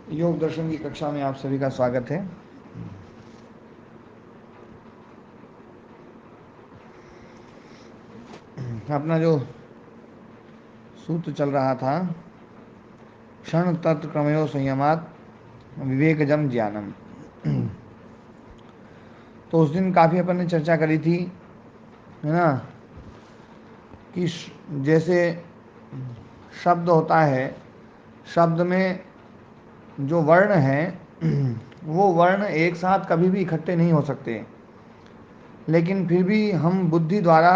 योग दर्शन की कक्षा में आप सभी का स्वागत है। अपना जो सूत्र चल रहा था, क्षण तत्व क्रमयो संयमात विवेकजम ज्ञानम। तो उस दिन काफ़ी अपन ने चर्चा करी थी, है ना, कि जैसे शब्द होता है, शब्द में जो वर्ण हैं वो वर्ण एक साथ कभी भी इकट्ठे नहीं हो सकते, लेकिन फिर भी हम बुद्धि द्वारा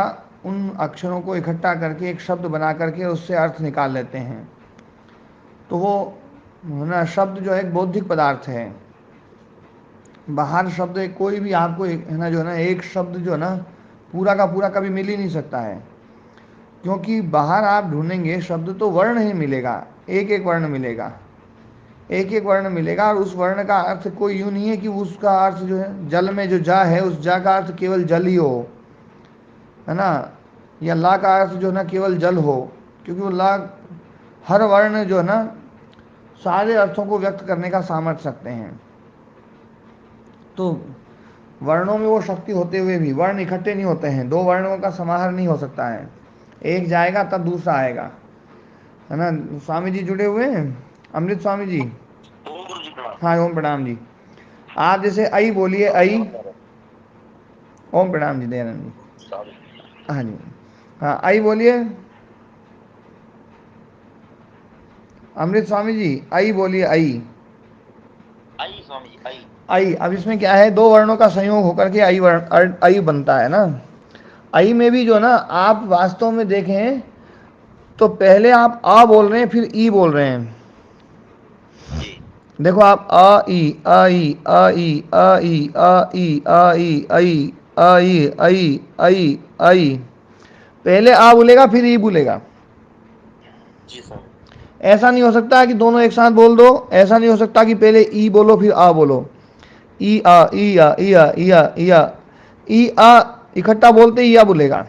उन अक्षरों को इकट्ठा करके एक शब्द बना करके उससे अर्थ निकाल लेते हैं। तो वो ना शब्द जो है एक बौद्धिक पदार्थ है। बाहर शब्द कोई भी आपको है ना, जो है ना, एक शब्द जो है ना पूरा का पूरा कभी मिल ही नहीं सकता है, क्योंकि बाहर आप ढूंढेंगे शब्द तो वर्ण ही मिलेगा, एक एक वर्ण मिलेगा, एक एक वर्ण मिलेगा। और उस वर्ण का अर्थ कोई यूँ नहीं है कि उसका अर्थ जो है जल में जो जा है उस जा का अर्थ केवल जल ही हो, है ना, या ला का अर्थ जो है ना केवल जल हो, क्योंकि वो ला हर वर्ण जो है ना सारे अर्थों को व्यक्त करने का सामर्थ्य रखते हैं। तो वर्णों में वो शक्ति होते हुए भी वर्ण इकट्ठे नहीं होते हैं, दो वर्णों का समाहार नहीं हो सकता है, एक जाएगा तब दूसरा आएगा, है ना। स्वामी जी जुड़े हुए हैं, अमृत स्वामी जी। ओम गुरु जी प्रणाम। हाँ, ओम प्रणाम जी। आप जैसे आई बोलिए, आई। नमस्कार। ओम प्रणाम जी, दयानंद जी। साधु। हाँ जी, हाँ, आई बोलिए। अमृत स्वामी जी, आई बोलिए, आई। आई स्वामी जी आई। आई। अब इसमें क्या है, दो वर्णों का संयोग होकर के आई वर्ण आई बनता है ना। आई में भी जो ना आप वास्तव में देखें तो पहले आप आ बोल रहे हैं, फिर ई बोल रहे हैं। जी देखो आप आ ई आ ई आ ई आ ई आ ई आ ई आई आई आई आई आई, पहले आ बोलेगा फिर ई बोलेगा। जी स्वामी। ऐसा नहीं हो सकता कि दोनों एक साथ बोल दो, ऐसा नहीं हो सकता कि पहले ई बोलो फिर आ बोलो। ई आ ई आ ई आ ई आ ई आ ई आ इकट्ठा बोलते ही आ बोलेगा।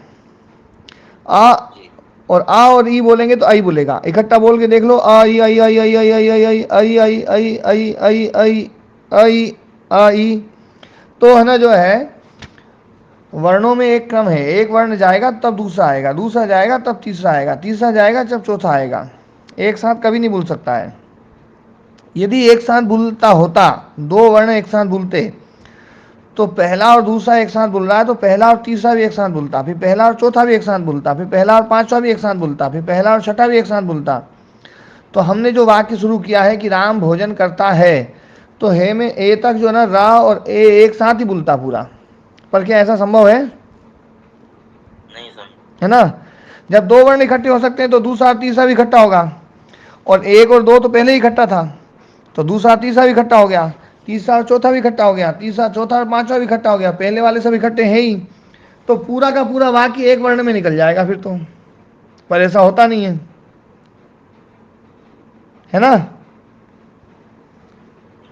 आ जी और ई बोलेंगे तो आई बोलेगा। इकट्ठा बोल के देख लो, आई आई आई आई आई आई आई आई आई आई आई आई आई आई आई आई। तो है ना, जो है वर्णों में एक क्रम है, एक वर्ण जाएगा तब दूसरा आएगा, दूसरा जाएगा तब तीसरा आएगा, तीसरा जाएगा जब चौथा आएगा। एक साथ कभी नहीं बोल सकता है। यदि एक साथ बोलता होता, दो वर्ण एक साथ बोलते, तो पहला और दूसरा एक साथ बोल रहा है तो पहला और तीसरा भी एक साथ बोलता, फिर पहला और चौथा भी एक साथ बोलता, फिर पहला और पांचवा भी एक साथ बोलता, फिर पहला और छठा भी एक साथ बोलता। तो हमने जो वाक्य शुरू किया है कि राम भोजन करता है, तो हे में ए तक जो है ना रा और ए एक साथ ही बोलता पूरा। पर क्या ऐसा संभव नहीं स्वामी। है ना। जब दो वर्ण इकट्ठे हो सकते हैं तो दूसरा और तीसरा भी इकट्ठा होगा, और एक और दो तो पहले ही इकट्ठा था, तो दूसरा तीसरा भी इकट्ठा हो गया, तीसरा और चौथा भी इकट्ठा हो गया, तीसरा चौथा और पांचवा भी इकट्ठा हो गया, पहले वाले सब इकट्ठे हैं ही। तो पूरा का पूरा वाक्य एक वर्ण में निकल जाएगा फिर तो। पर ऐसा होता नहीं है ना।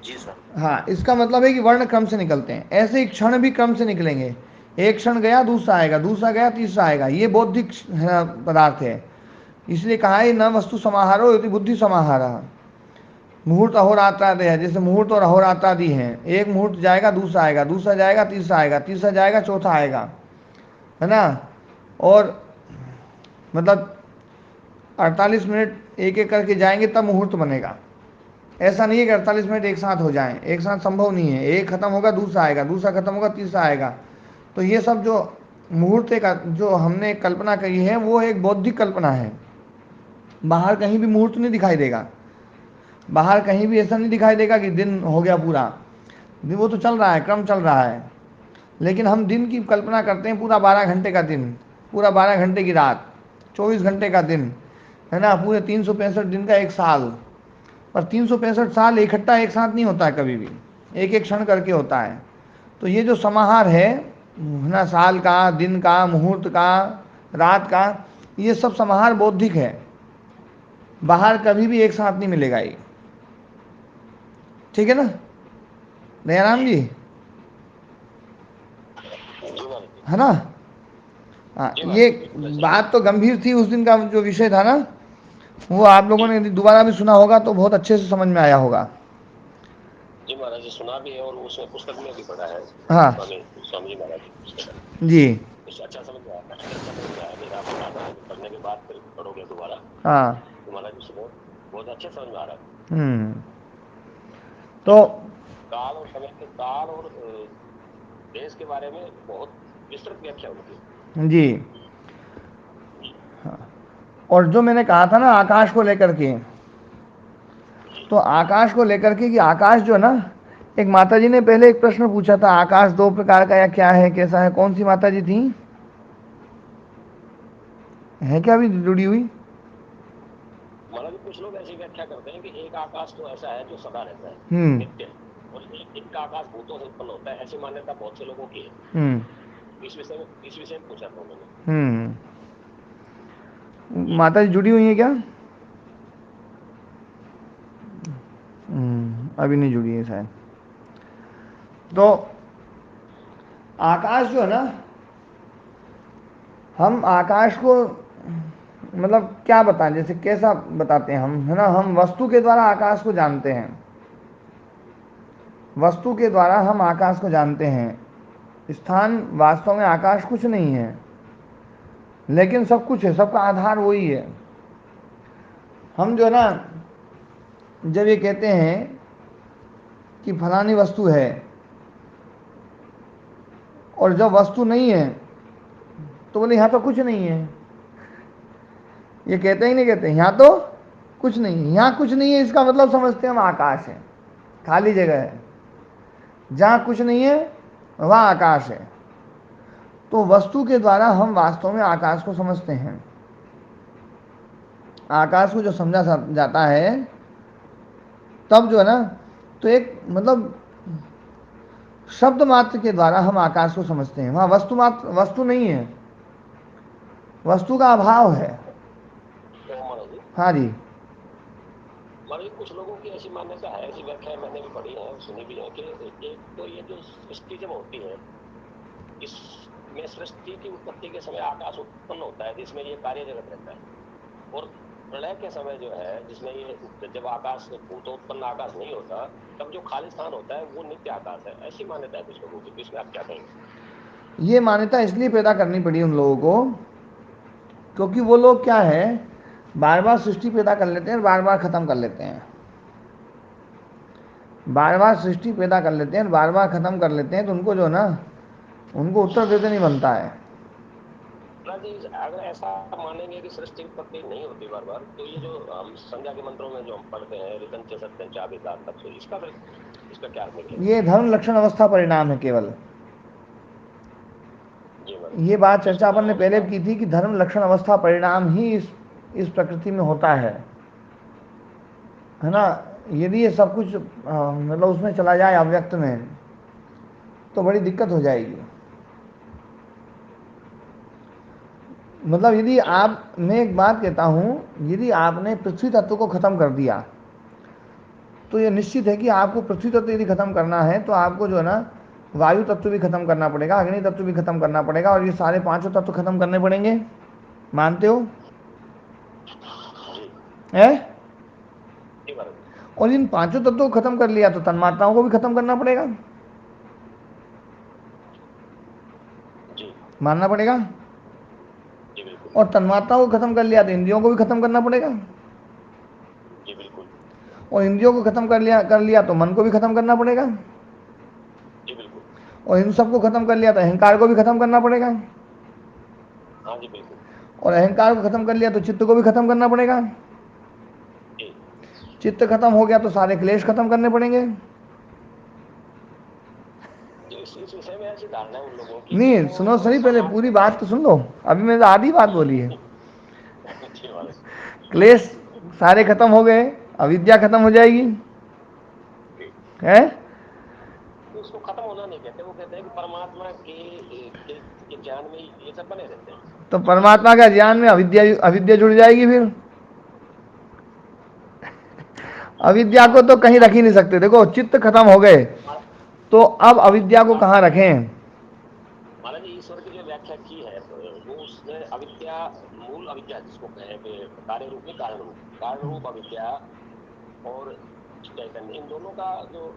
जी स्वामी। हाँ, इसका मतलब है कि वर्ण क्रम से निकलते हैं, ऐसे ही क्षण भी क्रम से निकलेंगे। एक क्षण गया दूसरा आएगा, दूसरा गया तीसरा आएगा, ये बौद्धिक पदार्थ है। इसलिए कहा है न वस्तु समाहारो यदि बुद्धि समाहार। मुहूर्त अहोरात्रादि है, जैसे मुहूर्त और अहोरात्रादि हैं, एक मुहूर्त जाएगा दूसरा आएगा, दूसरा जाएगा तीसरा आएगा, तीसरा जाएगा चौथा आएगा, है ना। और मतलब 48 मिनट एक एक करके जाएंगे तब मुहूर्त बनेगा। ऐसा नहीं है कि 48 मिनट एक साथ हो जाएं, एक साथ संभव नहीं है। एक खत्म होगा दूसरा आएगा, दूसरा खत्म होगा तीसरा आएगा। तो ये सब जो मुहूर्त का जो हमने कल्पना करी है वो एक बौद्धिक कल्पना है। बाहर कहीं भी मुहूर्त नहीं दिखाई देगा, बाहर कहीं भी ऐसा नहीं दिखाई देगा कि दिन हो गया पूरा। वो तो चल रहा है, क्रम चल रहा है, लेकिन हम दिन की कल्पना करते हैं, पूरा 12 घंटे का दिन, पूरा 12 घंटे की रात, 24 घंटे का दिन, है ना, पूरे 365 दिन का एक साल। पर 365 साल इकट्ठा एक साथ नहीं होता है कभी भी, एक एक क्षण करके होता है। तो ये जो समाहार है ना, साल का, दिन का, मुहूर्त का, रात का, ये सब समाहार बौद्धिक है, बाहर कभी भी एक साथ नहीं मिलेगा ये। ठीक है ना दयाराम जी जी, जी स्वामी जी। है ना। हाँ, जी ये स्वामी बिल्कुल ऐसे ही है। बात तो गंभीर थी, उस दिन का जो विषय था ना, वो आप लोगों जी ने यदि दोबारा भी सुना होगा तो बहुत अच्छे से समझ में आया होगा। जी महाराज जी, सुना भी है और उसमें पुस्तक में भी पढ़ा है। हाँ स्वामी स्वामी जी महाराज की पुस्तक है। जी कुछ अच्छा समझ में आया, अच्छा समझ में आया। नहीं आप बता रहे हैं कि पढ़ने के बाद फिर पढ़ोगे दोबारा, हाँ तो महाराज जी सुनो, बहुत अच्छे समझ में आ रहा है। तो इसमें काल और समय के काल और देश के बारे में बहुत विस्तृत व्याख्या उनकी। जी हाँ। और जो मैंने कहा था ना आकाश को लेकर के, जी तो आकाश को लेकर के कि आकाश जो है ना, एक माता जी ने पहले एक प्रश्न पूछा था, आकाश दो प्रकार का या क्या है, कैसा है, कौन सी माता जी थी, है क्या अभी जुड़ी हुई? महाराज जी, कुछ लोग ऐसी व्याख्या करते हैं कि एक आकाश तो ऐसा है जो सदा रहता है, हम्म नित्य, और एक का आकाश भूतों से उत्पन्न होता है। ऐसी मान्यता बहुत से लोगों की है। हम्म इस विषय में पूछा था उन्होंने। जी माता जी जुड़ी हुई है क्या? अभी नहीं जुड़ी है शायद। तो आकाश जो है ना, हम आकाश को मतलब क्या बताएं, जैसे कैसा बताते हैं हम, है ना, हम वस्तु के द्वारा आकाश को जानते हैं, वस्तु के द्वारा हम आकाश को जानते हैं। स्थान वास्तव में आकाश कुछ नहीं है, लेकिन सब कुछ है, सबका आधार वही है। हम जो है ना, जब ये कहते हैं कि फलानी वस्तु है, और जब वस्तु नहीं है तो बोले यहाँ तो कुछ नहीं है, ये कहते ही नहीं कहते यहाँ तो कुछ नहीं है, यहाँ कुछ नहीं है, इसका मतलब समझते हैं हम आकाश है, खाली जगह है, जहाँ कुछ नहीं है वहाँ आकाश है। तो वस्तु के द्वारा हम वास्तव में आकाश को समझते हैं। आकाश को जो समझा जाता है तब जो है ना, तो एक मतलब शब्द मात्र के द्वारा हम आकाश को समझते हैं, वहाँ वस्तु मात्र, वस्तु नहीं है, वस्तु का अभाव है। तो महाराज जी, हाँ जी महाराज जी, कुछ लोगों की ऐसी मान्यता है, ऐसी व्याख्या मैंने भी पढ़ी है, सुनी भी है कि एक तो ये जो सृष्टि जब होती है, इसमें सृष्टि की उत्पत्ति के समय आकाश उत्पन्न होता है, जिसमें ये कार्य जगत रहता है। और प्रलय के समय जो है, जिसमें ये जब आकाश भूतोत्पन्न आकाश नहीं होता, तब जो खाली स्थान होता है वो नित्य आकाश है। ऐसी मान्यता है कुछ लोगों की, तो इसमें आप क्या कहेंगे? ये मान्यता इसलिए पैदा करनी पड़ी उन लोगों को, क्योंकि वो लोग क्या है, बार बार सृष्टि पैदा कर लेते हैं और बार बार ख़त्म कर लेते हैं, बार बार सृष्टि पैदा कर लेते हैं और बार बार ख़त्म कर लेते हैं, तो उनको जो है ना, उनको उत्तर देते नहीं बनता है। जी, अगर ऐसा मानेंगे कि सृष्टि उत्पत्ति नहीं होती बार बार, तो ये जो हम संध्या के मंत्रों में जो हम पढ़ते हैं, ऋतं च सत्यं च अभिधान तत्सु, इसका क्या अर्थ निकलेगा? ये धर्म लक्षण अवस्था परिणाम है केवल। जी ये महाराज, बात जिसको चर्चा अपन धर्म ने पहले अवस्था। भी की थी कि धर्म लक्षण अवस्था परिणाम ही इस प्रकृति में होता है ना। जी यदि ये सब कुछ मतलब उसमें चला जाए अव्यक्त में, तो बड़ी दिक्कत हो जाएगी। मतलब यदि जी महाराज, आप, मैं एक बात कहता हूँ, यदि आपने पृथ्वी तत्व को खत्म कर दिया, तो ये निश्चित है कि आपको पृथ्वी तत्व यदि खत्म करना है तो आपको जो है ना, वायु तत्व भी खत्म करना पड़ेगा, अग्नि तत्व भी खत्म करना पड़ेगा, और ये सारे पांचों तत्व खत्म करने पड़ेंगे। मानते हो? जी है? जी महाराज, और इन पांचों तत्वों को खत्म कर लिया तो तन्मात्राओं को भी खत्म करना पड़ेगा, जी मानना पड़ेगा। जी बिल्कुल, और तन्मात्राओं को खत्म कर लिया तो इंद्रियों को भी खत्म करना पड़ेगा, जी बिल्कुल, और इंद्रियों को खत्म कर लिया तो मन को भी खत्म करना पड़ेगा, जी बिल्कुल, और इन सबको खत्म कर लिया तो अहंकार को भी खत्म करना पड़ेगा, हाँ जी बिल्कुल, और अहंकार को खत्म कर लिया तो चित्त को भी खत्म करना पड़ेगा। जी चित्त खत्म हो गया तो सारे क्लेश खत्म करने पड़ेंगे। जी। इस विषय में ऐसी धारणा है उन लोगों की कि नहीं सुनो वो सही, पहले समाज पूरी में बात तो सुन लो, अभी मैंने तो आधी बात बोली है। जी महाराज, क्लेश सारे खत्म हो गए, अविद्या खत्म हो जाएगी, जी। है? तो उसको खत्म होना नहीं कहते, वो कहते हैं कि परमात्मा के ज्ञान में ये सब बने रहते हैं। तो परमात्मा का ज्ञान में अविद्या, अविद्या जुड़ जाएगी फिर। जी अविद्या को महाराज तो जी, कहीं रख ही नहीं सकते, देखो चित्त खत्म हो गए तो अब अविद्या को कहाँ रखें? महाराज जी, ईश्वर की जो व्याख्या की है, वो उसने अविद्या, मूल अविद्या जिसको कहें कि कार्य रूप में कारण रूप अविद्या, और चैतन्य, इन दोनों का जो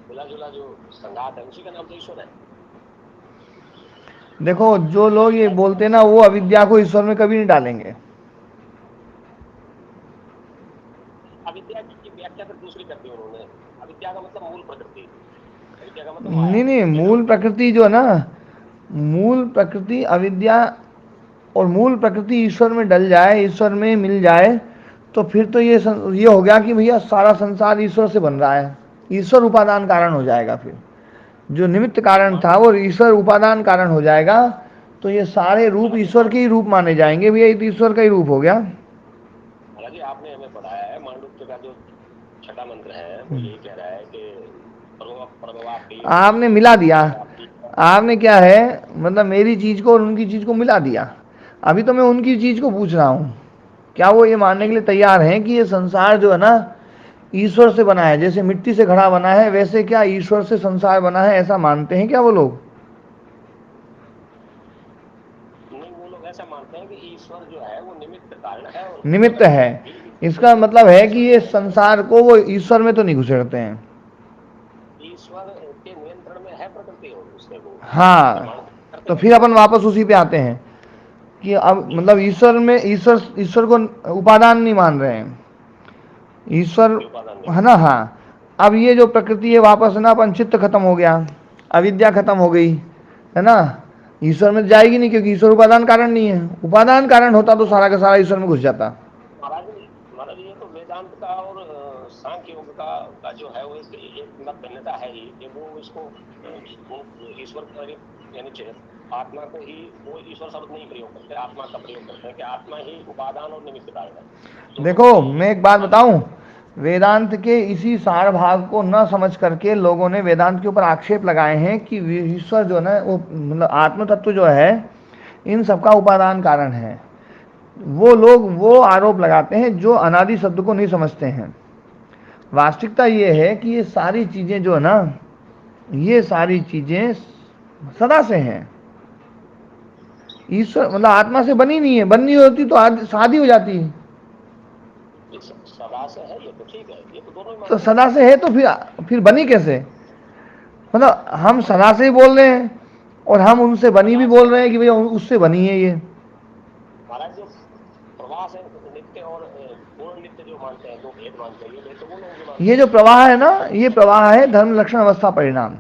मिला जुला जो संघात है, उसी का नाम तो ईश्वर है। देखो, जो लोग ये बोलते हैं ना, वो अविद्या को ईश्वर में कभी नहीं डालेंगे। अविद्या की व्याख्या फिर दूसरी कर दी उन्होंने। अविद्या का मतलब मूल प्रकृति, अविद्या का मतलब माया। नहीं, मूल प्रकृति जो है ना, मूल प्रकृति अविद्या और मूल प्रकृति ईश्वर में डल जाए, ईश्वर में मिल जाए, तो फिर तो ये हो गया कि भैया सारा संसार ईश्वर से बन रहा है, ईश्वर उपादान कारण हो जाएगा। फिर जो निमित्त कारण था वो ईश्वर उपादान कारण हो जाएगा, तो ये सारे रूप ईश्वर के ही रूप माने जाएंगे भैया, ये तो ईश्वर का ही रूप हो गया। हालांकि आपने हमें पढ़ाया है, मांडुक्य का जो छठा मंत्र है वो यही कह रहा है कि आपने मिला दिया। आपने क्या है, मतलब मेरी चीज को और उनकी चीज को मिला दिया। अभी तो मैं उनकी चीज को पूछ रहा हूँ, क्या वो ये मानने के लिए तैयार हैं कि ये संसार जो है ना ईश्वर से बना है, जैसे मिट्टी से घड़ा बना है वैसे क्या ईश्वर से संसार बना है, ऐसा मानते हैं क्या वो लोग? नहीं, वो लोग ऐसा मानते हैं कि ईश्वर जो है वो निमित्त कारण है, और निमित्त है। इसका मतलब है कि ये संसार को वो ईश्वर में तो नहीं घुसेड़ते हैं। ईश्वर के नियंत्रण में है प्रकृति, और उससे वो हाँ, तो फिर अपन वापस उसी पे आते हैं कि अब मतलब ईश्वर में ईश्वर को उपादान नहीं मान रहे हैं, ईश्वर है ना। हाँ, अब ये जो प्रकृति है वापस ना, अपन चित्त खत्म हो गया, अविद्या खत्म हो गई, है ना, ईश्वर में जाएगी नहीं, क्योंकि ईश्वर उपादान कारण नहीं है। उपादान कारण होता तो सारा का सारा ईश्वर में घुस जाता। महाराज ये तो वेदांत का और सांख्य योग का जो है वो एक मत भिन्नता है ही कि वो इसको ईश्वर यानी आत्मा को ही वो ईश्वर शब्द नहीं प्रयोग करते, आत्मा का प्रयोग करते हैं कि आत्मा ही उपादान और निमित्त कारण है। देखो, मैं एक बात बताऊं, वेदांत के इसी सार भाग को न समझ करके लोगों ने वेदांत के ऊपर आक्षेप लगाए हैं कि ईश्वर जो है ना, वो मतलब आत्म तत्व जो है इन सबका उपादान कारण है। वो लोग वो आरोप लगाते हैं जो अनादि शब्द को नहीं समझते हैं। वास्तविकता ये है कि ये सारी चीजें जो है ना, ये सारी चीजें सदा से हैं। ईश्वर मतलब आत्मा से बनी नहीं है, बननी होती तो शादी हो जाती है। सदा से है ये तो ठीक है, ये तो दोनों तो सदा से है तो फिर बनी कैसे? मतलब हम सदा से ही बोल रहे हैं और हम उनसे बनी भी बोल रहे हैं कि भैया उससे बनी है ये। महाराज जो प्रवास है नित्य और पूर्ण नित्य जो मानते हैं, दो भेद मानते हैं, ये तो वो लोग ये जो प्रवाह है ना, ये प्रवाह है धर्म लक्षण अवस्था परिणाम।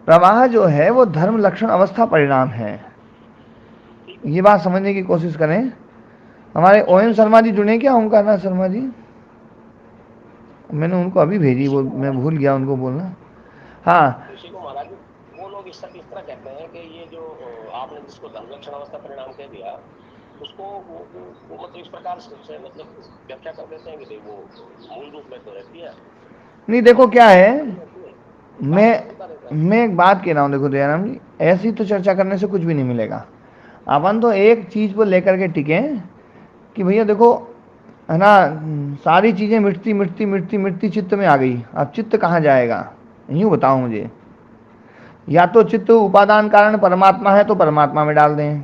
प्रवाह जो है वो धर्म लक्षण अवस्था परिणाम है, ये बात समझने की कोशिश करें। हमारे ओएन शर्मा जी जुड़े क्या, उनका ना शर्मा जी, मैंने उनको अभी भेजी, वो मैं भूल गया उनको बोलना। हाँ, ऋषि को महाराज वो लोग इस तरह कहते हैं कि ये जो आपने जिसको धर्म लक्षण अवस्था परिणाम कह दिया, उसको वो मतलब इस प्रकार से मतलब व्याख्या कर देते हैं कि वो मूल रूप में तो रहती है। नहीं देखो क्या है, मैं एक बात कह रहा हूँ, देखो दयाराम जी, ऐसी तो चर्चा करने से कुछ भी नहीं मिलेगा। अपन तो एक चीज पर लेकर के टिके कि भैया देखो, है ना, सारी चीजें मिटती मिटती मिटती मिटती चित्त में आ गई, अब चित्त कहाँ जाएगा? यूँ बताओ मुझे। या तो चित्त उपादान कारण परमात्मा है तो परमात्मा में डाल दें,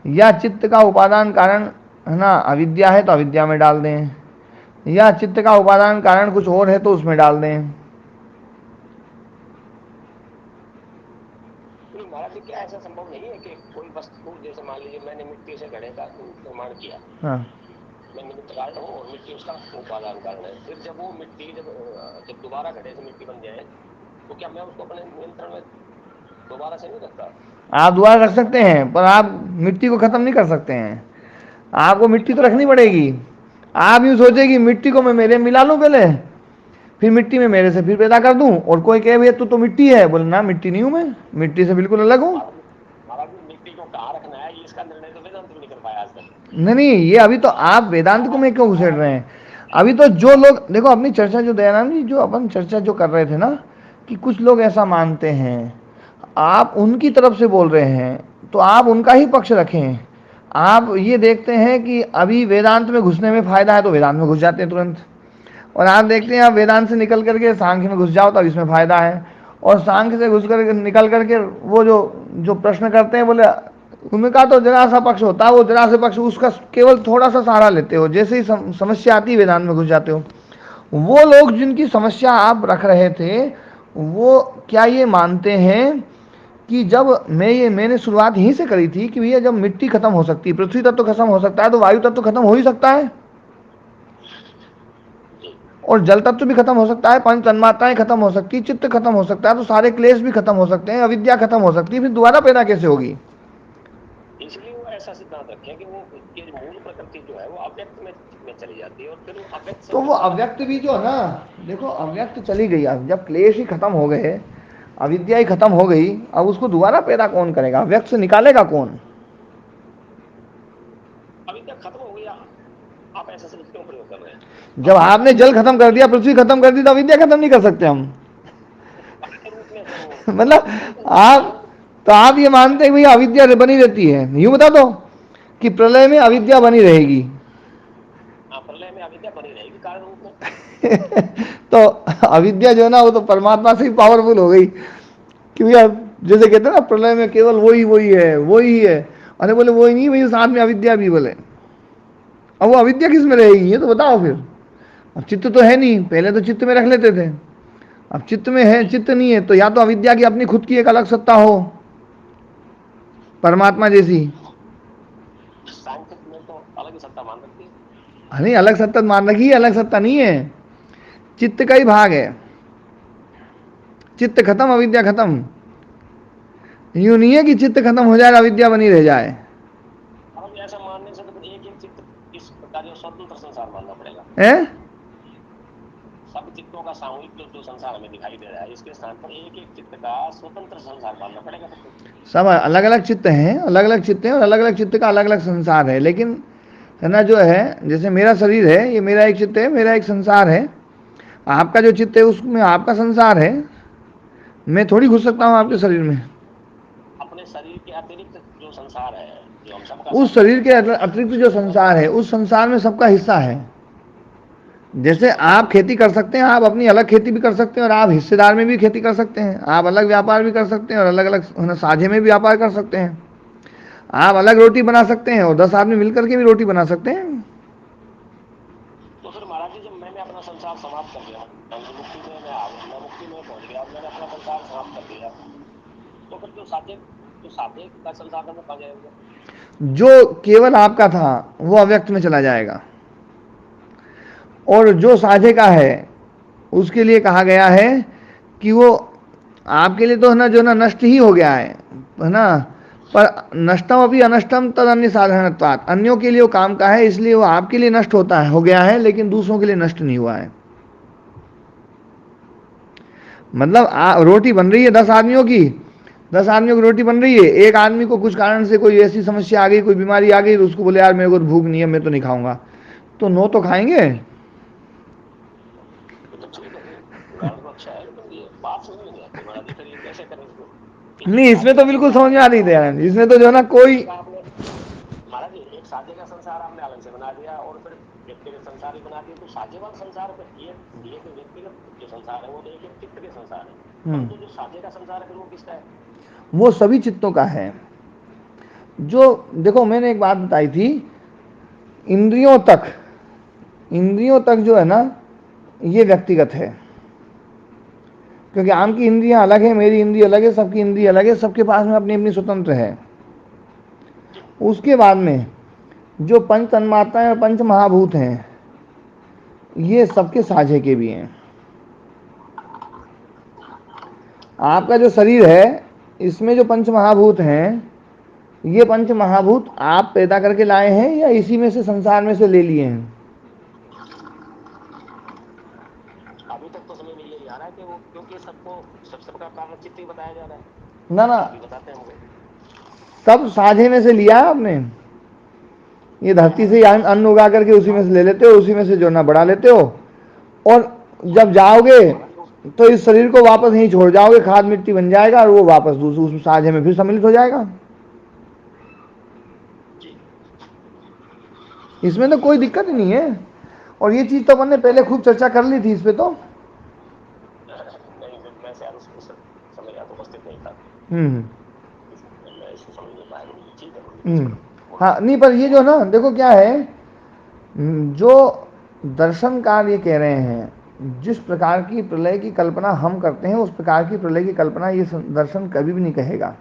या चित्त का उपादान कारण है ना अविद्या है तो अविद्या में डाल दें, या चित्त का उपादान कारण कुछ और है तो उसमें डाल दें। महाराज क्या ऐसा संभव नहीं है कि कोई वस्तु, जैसे मान लीजिए मैंने मिट्टी से घड़े का निर्माण किया, हाँ, मैं निमित्त कारण हूँ और मिट्टी उसका उपादान कारण है, फिर जब वो मिट्टी जब दोबारा घड़े से मिट्टी बन जाए तो क्या मैं उसको अपने नियंत्रण में दोबारा से नहीं रखता? आप दोबारा रख सकते हैं, पर आप मिट्टी को खत्म नहीं कर सकते हैं। आपको मिट्टी तो रखनी पड़ेगी। आप यूँ सोचे कि मिट्टी को मैं मेरे मिला लूँ पहले, फिर मिट्टी में मेरे से फिर पैदा कर दूं, और कोई कहे भैया तू तो मिट्टी है, बोले ना मिट्टी नहीं हूं मैं, मिट्टी से बिल्कुल अलग हूं। महाराज मिट्टी को कहाँ रखना है इसका निर्णय तो वेदांत भी नहीं कर पाया आज तक। नहीं, ये अभी तो आप वेदांत को मैं क्यों घुसेड़ रहे हैं? अभी तो जो लोग देखो, अपनी चर्चा जो दयानंद जी, जो अपन चर्चा जो कर रहे थे ना, कि कुछ लोग ऐसा मानते हैं, आप उनकी तरफ से बोल रहे हैं, तो आप उनका ही पक्ष रखें। आप ये देखते हैं कि अभी वेदांत में घुसने में फायदा है तो वेदांत में घुस जाते हैं तुरंत, और आप देखते हैं आप वेदांत से निकल करके सांख्य में घुस जाओ तो इसमें फायदा है, और सांख्य से घुस कर निकल करके वो जो जो प्रश्न करते हैं, बोले उनमें कहा तो जरा सा पक्ष होता है, वो जरा सा पक्ष उसका केवल थोड़ा सा सहारा लेते हो, जैसे ही समस्या आती है वेदांत में घुस जाते हो। वो लोग जिनकी समस्या आप रख रहे थे, वो क्या ये मानते हैं कि जब मैंने शुरुआत यहीं से करी थी कि भैया जब मिट्टी खत्म हो सकती है, पृथ्वी तत्व तो खत्म हो सकता है, तो वायु तत्व तो खत्म हो ही सकता है, और जल तत्व भी खत्म हो सकता है, पंच तन्मात्राएं खत्म हो सकती है, चित्त खत्म हो सकता है, तो सारे क्लेश भी खत्म हो सकते हैं, अविद्या खत्म हो सकती है, फिर दोबारा पैदा कैसे होगी? इसलिए वो ऐसा सिद्धांत रखे कि वो ये मूल प्रकृति जो है वो अव्यक्त में चली जाती है, और फिर वो अव्यक्त से तो वो अव्यक्त भी जो है ना, देखो अव्यक्त चली गई, अब जब क्लेश ही खत्म हो गए, अविद्या ही खत्म हो गई, अब उसको दोबारा पैदा कौन करेगा? अव्यक्त से निकालेगा कौन? अविद्या खत्म हो गया, आप ऐसा शब्द क्यों प्रयोग कर रहे हैं? जब आपने जल खत्म कर दिया, पृथ्वी खत्म कर दी, तो अविद्या खत्म नहीं कर सकते हम। के रूप में मतलब आप, तो आप ये मानते हैं भैया अविद्या बनी रहती है? यूं बता दो कि प्रलय में अविद्या बनी रहेगी। प्रलय में अविद्या बनी रहेगी कारण रूप में। तो अविद्या जो है ना, वो तो परमात्मा से ही पावरफुल हो गई कि भैया, जैसे कहते हैं ना प्रलय में केवल वही वही है, वही है। अरे बोले वही नहीं भैया, साथ में अविद्या भी बोले। अब वो अविद्या किस में रहेगी, ये तो बताओ फिर। अब चित्त तो है नहीं, पहले तो चित्त में रख लेते थे, अब चित्त में है, चित्त नहीं है, तो या तो अविद्या की अपनी खुद की एक अलग सत्ता हो परमात्मा जैसी। सांख्य में तो अलग ही सत्ता मान रखती है। नहीं, अलग सत्ता मान रखी है, अलग सत्ता नहीं है, चित्त का ही भाग है। चित्त खत्म अविद्या खत्म, यूं नहीं है कि चित्त खत्म हो जाएगा अविद्या बनी रह जाए। अब ऐसा मानने से तो फिर एक एक चित्त इस प्रकार जो स्वतंत्र संसार मानना पड़ेगा। है सब चित्तों का सामूहिक जो संसार हमें दिखाई दे रहा है, इसके स्थान पर एक एक चित्त का स्वतंत्र संसार मानना पड़ेगा। सब अलग अलग चित्त हैं, अलग अलग चित्त हैं, और अलग अलग चित्त का अलग अलग संसार है। लेकिन है ना, जो है जैसे मेरा शरीर है, ये मेरा एक चित्त है, मेरा एक संसार है। आपका जो चित्त है उसमें आपका संसार है, मैं थोड़ी घुस सकता हूँ आपके शरीर में। अपने शरीर के अतिरिक्त जो संसार है, जो हम सबका उस शरीर के अतिरिक्त जो संसार है, उस संसार में सबका हिस्सा है। जैसे आप खेती कर सकते हैं, आप अपनी अलग खेती भी कर सकते हैं, और आप हिस्सेदार में भी खेती कर सकते हैं, आप अलग व्यापार भी कर सकते हैं, और अलग अलग साझे में भी व्यापार कर सकते हैं। आप अलग रोटी बना सकते हैं, और 10 आदमी मिलकर के भी रोटी बना सकते हैं। तो फिर महाराज जी, जब मैंने अपना संसार समाप्त कर दिया, मुक्ति में मैं मुक्ति में पहुंच गया, मैंने अपना संसार समाप्त कर दिया, तो फिर जो साधे का संसार में कहा जाएगा? जो केवल आपका था वो अव्यक्त में चला जाएगा, और जो साझे का है उसके लिए कहा गया है कि वो आपके लिए तो है ना, जो ना नष्ट ही हो गया है ना, पर नष्टम अभी अनष्टम तद अन्य साधारणत्वात्, अन्यों के लिए वो काम का है, इसलिए वो आपके लिए नष्ट होता है, हो गया है, लेकिन दूसरों के लिए नष्ट नहीं हुआ है। मतलब रोटी बन रही है 10 आदमियों की, 10 आदमियों की रोटी बन रही है, एक आदमी को कुछ कारण से कोई ऐसी समस्या आ गई, कोई बीमारी आ गई, तो उसको बोले यार मेरे को भूख नहीं है, मैं तो नहीं खाऊंगा, तो 9 तो खाएंगे। तो ठीक है, उदाहरण तो अच्छा है, लेकिन ये बात समझ में नहीं आती महाराज जी, फिर ये कैसे करें इसको? नहीं, इसमें तो बिल्कुल समझ में आ नहीं दयानंद, इसमें तो जो है ना कोई। महाराज जी, एक साझे का संसार आपने अलग से बना दिया, और फिर व्यक्तिगत संसार भी बना दिया, तो साझे वाला संसार पर ये तो व्यक्तिगत जो संसार है वो तो एक चित्त के संसार है, तो जो साझे का संसार है फिर वो किसका है? वो सभी चित्तों का है। जो देखो मैंने एक बात बताई थी, इंद्रियों तक, इंद्रियों तक जो है ना ये व्यक्तिगत है, क्योंकि आम की इंद्रियां अलग है, मेरी इंद्रिय अलग है, सबकी इंद्रिय अलग है, सबके पास में अपनी अपनी स्वतंत्र है। उसके बाद में जो पंच तन्मात्राएं और पंच महाभूत हैं, ये सबके साझे के भी हैं। आपका जो शरीर है, इसमें जो पंच महाभूत हैं, ये पंच महाभूत आप पैदा करके लाए हैं या इसी में से संसार में से ले लिए हैं? अभी तक तो समझ में यही आ रहा है कि वो, क्योंकि सबका कारण चित्त ही बताया जा रहा है, ना ना, बताते हैं हमको। सब साझे में से लिया है आपने। ये धरती से अन्न उगा करके उसी में से ले लेते हो, उसी में से जो ना बढ़ा लेते हो, और जब जाओगे तो इस शरीर को वापस यहीं छोड़ जाओगे, खाद मिट्टी बन जाएगा, और वो वापस दूसरे उस साझे में फिर सम्मिलित हो जाएगा। इसमें तो कोई दिक्कत ही नहीं है, और ये चीज तो अपन ने पहले खूब चर्चा कर ली थी इस पे तो। नहीं, मैं शायद उस समय तो उपस्थित नहीं था, हम्म मैं इसको समझ नहीं पाया। ठीक है, हाँ नहीं, पर ये जो ना देखो क्या है, जो दर्शनकार ये कह रहे हैं, जिस प्रकार की प्रलय की कल्पना हम करते हैं उस प्रकार की प्रलय की कल्पना ये दर्शन कभी भी नहीं कहेगा।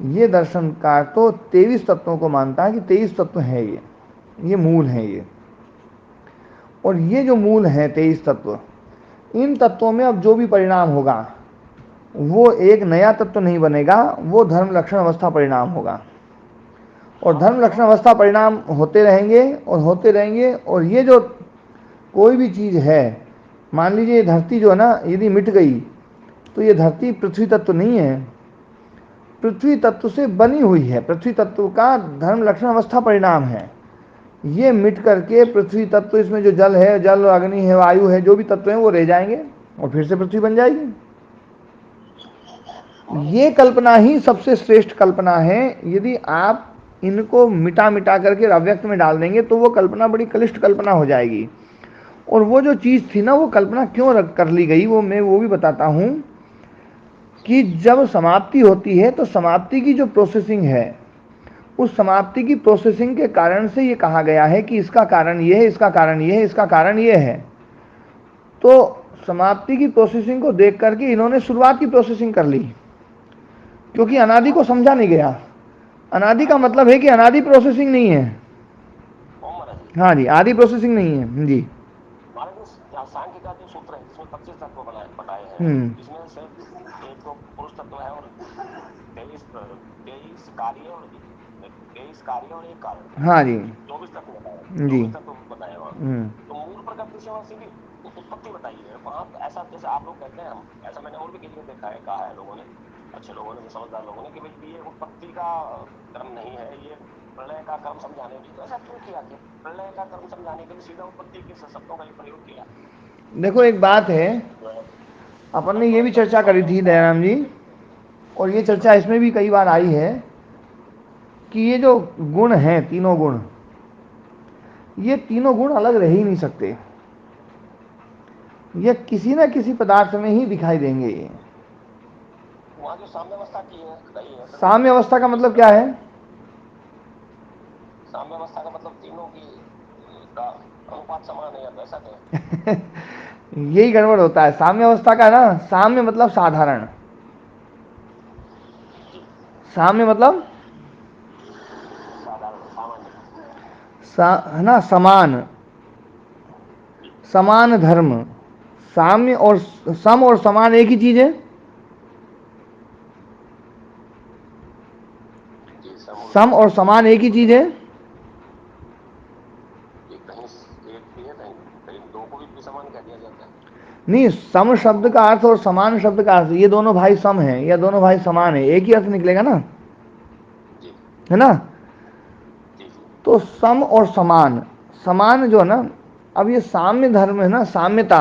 ये दर्शनकार तो 23 तत्वों को मानता है कि 23 तत्व है, ये मूल है ये। और ये जो मूल है 23 तत्व, इन तत्वों में अब जो भी परिणाम होगा वो एक नया तत्व नहीं बनेगा, वो धर्म लक्षण अवस्था परिणाम होगा। और धर्म लक्षण अवस्था परिणाम होते रहेंगे और होते रहेंगे। और ये जो कोई भी चीज़ है, मान लीजिए ये धरती जो है ना, यदि मिट गई तो ये धरती पृथ्वी तत्व नहीं है, पृथ्वी तत्व से बनी हुई है। पृथ्वी तत्व का धर्म लक्षण अवस्था परिणाम है। ये मिट करके पृथ्वी तत्व, इसमें जो जल है, जल अग्नि है, वायु है, जो भी तत्व हैं वो रह जाएंगे और फिर से पृथ्वी बन जाएगी। ये कल्पना ही सबसे श्रेष्ठ कल्पना है। यदि आप इनको मिटा मिटा करके अव्यक्त में डाल देंगे तो वो कल्पना बड़ी क्लिष्ट कल्पना हो जाएगी। और वो जो चीज़ थी ना, वो कल्पना क्यों कर ली गई, वो मैं वो भी बताता हूँ कि जब समाप्ति होती है तो समाप्ति की जो प्रोसेसिंग है, उस समाप्ति की प्रोसेसिंग के कारण से ये कहा गया है कि इसका कारण ये है, इसका कारण ये है, इसका कारण ये है। तो समाप्ति की प्रोसेसिंग को देख करके इन्होंने शुरुआत की प्रोसेसिंग कर ली, क्योंकि अनादि को समझा नहीं गया। अनादि का मतलब है कि अनादि प्रोसेसिंग नहीं है। हाँ जी, आदि प्रोसेसिंग नहीं है जी। सांख्य का जो सूत्र है जिसमें 25 तत्व बताए हैं, इसमें सिर्फ एक तो पुरुष तत्व है और 23 कार्य और 1 कारण। हाँ जी, 24 तत्व बताए, 24 तत्व बताए वहाँ। तो मूल प्रकृति से वहाँ सीधी उत्पत्ति बताई है वहाँ। ऐसा जैसे आप लोग कहते हैं, हम ऐसा मैंने और भी किसी को देखा है, कहा है लोगों ने, अच्छे लोगों ने, समझदार लोगों ने, कि भाई ये उत्पत्ति का कर्म नहीं है, ये प्रलय का कर्म समझाने के लिए। तो ऐसा क्यों किया कि प्रलय का कर्म समझाने के लिए सीधा उत्पत्ति के शब्दों का प्रयोग किया? देखो एक बात है, अपन ने ये भी चर्चा करी थी दयाराम जी, और ये चर्चा इसमें भी कई बार आई है कि ये जो गुण हैं, तीनों गुण, ये तीनों गुण अलग रह ही नहीं सकते। ये किसी न किसी पदार्थ में ही दिखाई देंगे। वहाँ जो साम्य अवस्था की है, साम्य अवस्था का मतलब क्या है? साम्य अवस्था का मतलब तीनों की अनुपात समान है, या तो ऐसा क्या? यही गड़बड़ होता है साम्य अवस्था का ना। साम्य मतलब साधारण, साम्य मतलब है ना, समान, समान धर्म। साम्य और सम और समान एक ही चीज है। सम और समान एक ही चीज है। नहीं, सम शब्द का अर्थ और समान शब्द का अर्थ, ये दोनों भाई सम है या दोनों भाई समान है, एक ही अर्थ निकलेगा ना, है ना। तो सम और समान, समान जो है ना, अब ये साम्य धर्म है ना, साम्यता,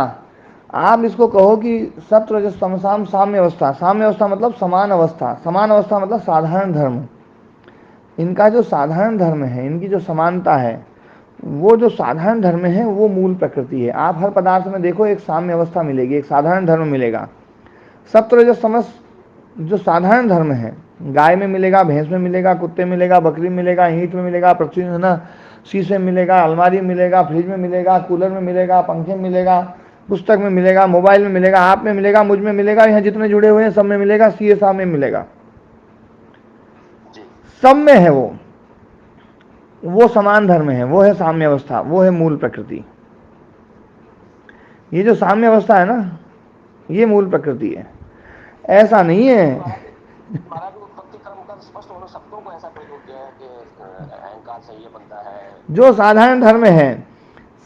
आप इसको कहो कि सत्व रजस तम साम साम्य अवस्था। साम्य अवस्था मतलब समान अवस्था, समान अवस्था मतलब साधारण धर्म। इनका जो साधारण धर्म है, इनकी जो समानता है, वो जो साधारण धर्म है वो मूल प्रकृति है। आप हर पदार्थ में देखो एक साम्य अवस्था मिलेगी, एक साधारण धर्म मिलेगा। सत्व रजस तमस जो साधारण धर्म है, गाय में मिलेगा, भैंस में मिलेगा, कुत्ते में मिलेगा, बकरी में मिलेगा, ईंट में मिलेगा, पृथ्वी में ना, शीशे में मिलेगा, अलमारी में मिलेगा, फ्रिज में मिलेगा, कूलर में मिलेगा, पंखे में मिलेगा, पुस्तक में मिलेगा, मोबाइल में मिलेगा, आप में मिलेगा, मुझ में मिलेगा, यहाँ जितने जुड़े हुए हैं सब में मिलेगा, सीए साहब में मिलेगा, सब में है वो समान धर्म है, वो है साम्य अवस्था, वो है मूल प्रकृति। ये जो साम्य अवस्था है ना, ये मूल प्रकृति है, ऐसा नहीं है। जो साधारण धर्म है,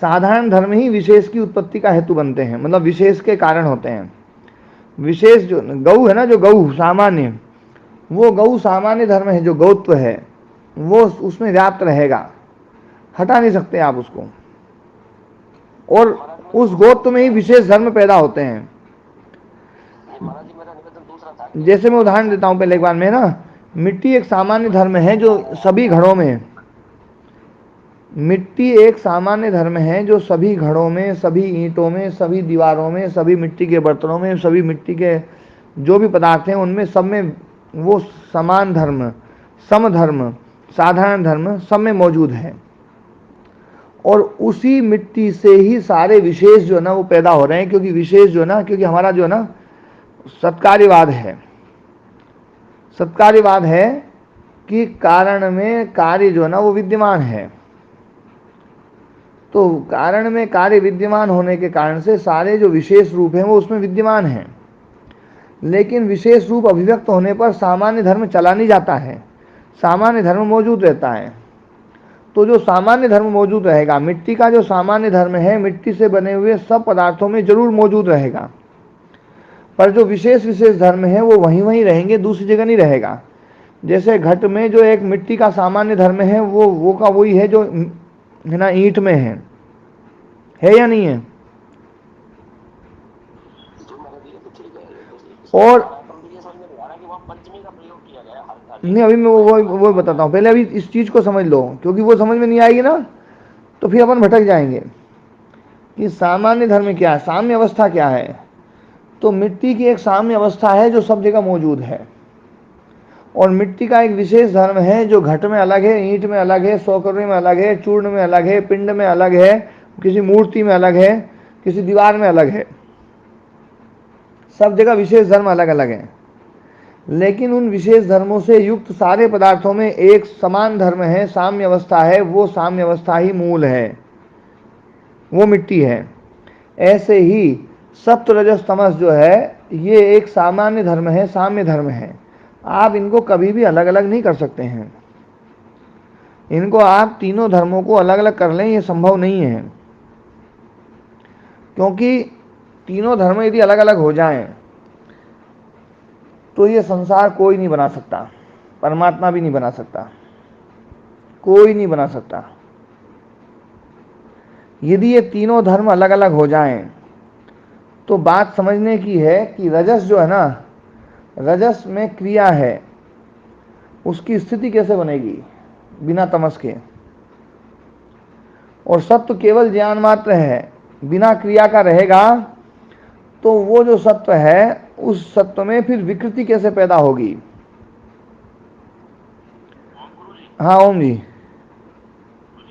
साधारण धर्म ही विशेष की उत्पत्ति का हेतु बनते हैं, मतलब विशेष के कारण होते हैं। विशेष जो गौ है ना, जो गौ सामान्य, वो गौ सामान्य धर्म है, जो गौत्व है वो उसमें व्याप्त रहेगा, हटा नहीं सकते आप उसको। और उस गोत्व में ही विशेष धर्म पैदा होते हैं। जैसे मैं उदाहरण देता हूं पहले एक बार में ना, मिट्टी एक सामान्य धर्म है जो सभी घरों में, मिट्टी एक सामान्य धर्म है जो सभी घरों में, सभी ईंटों में, सभी दीवारों में, सभी मिट्टी के बर्तनों में, सभी मिट्टी के जो भी पदार्थ हैं उनमें सब में वो समान धर्म, समधर्म, साधारण धर्म सब में मौजूद है। और उसी मिट्टी से ही सारे विशेष जो है ना वो पैदा हो रहे हैं, क्योंकि विशेष जो है ना, क्योंकि हमारा जो है ना सत्कार्यवाद है। सत्कार्यवाद है कि कारण में कार्य जो है ना वो विद्यमान है। तो कारण में कार्य विद्यमान होने के कारण से सारे जो विशेष रूप हैं वो उसमें विद्यमान हैं, लेकिन विशेष रूप अभिव्यक्त होने पर सामान्य धर्म चला नहीं जाता है, सामान्य धर्म मौजूद रहता है। तो जो सामान्य धर्म मौजूद रहेगा, मिट्टी का जो सामान्य धर्म है, मिट्टी से बने हुए सब पदार्थों में जरूर मौजूद रहेगा, पर जो विशेष विशेष धर्म है वो वहीं वहीं रहेंगे, दूसरी जगह नहीं रहेगा। जैसे घट में जो एक मिट्टी का सामान्य धर्म है वो का वही है जो है ना ईंट में है या नहीं है? और नहीं, अभी मैं वो बताता हूँ, पहले अभी इस चीज को समझ लो, क्योंकि वो समझ में नहीं आएगी ना तो फिर अपन भटक जाएंगे कि सामान्य धर्म क्या है, साम्य अवस्था क्या है। तो मिट्टी की एक साम्य अवस्था है जो सब जगह मौजूद है, और मिट्टी का एक विशेष धर्म है जो घट में अलग है, ईंट में अलग है, सौकर्य में अलग है, चूर्ण में अलग है, पिंड में अलग है, किसी मूर्ति में अलग है, किसी दीवार में अलग है। सब जगह विशेष धर्म अलग अलग है, लेकिन उन विशेष धर्मों से युक्त सारे पदार्थों में एक समान धर्म है, साम्य अवस्था है। वो साम्य अवस्था ही मूल है, वो मिट्टी है। ऐसे ही सत्व रजस तमस जो है ये एक सामान्य धर्म है, साम्य धर्म है। आप इनको कभी भी अलग अलग नहीं कर सकते हैं। इनको आप तीनों धर्मों को अलग अलग कर लें ये संभव नहीं है, क्योंकि तीनों धर्म यदि अलग अलग हो जाएं तो ये संसार कोई नहीं बना सकता, परमात्मा भी नहीं बना सकता, कोई नहीं बना सकता। यदि ये तीनों धर्म अलग अलग हो जाएं तो बात समझने की है कि रजस जो है ना, रजस में क्रिया है, उसकी स्थिति कैसे बनेगी बिना तमस के, और सत्व केवल ज्ञान मात्र है, बिना क्रिया का रहेगा तो वो जो सत्व है उस सत्व में फिर विकृति कैसे पैदा होगी। हाँ ओम जी,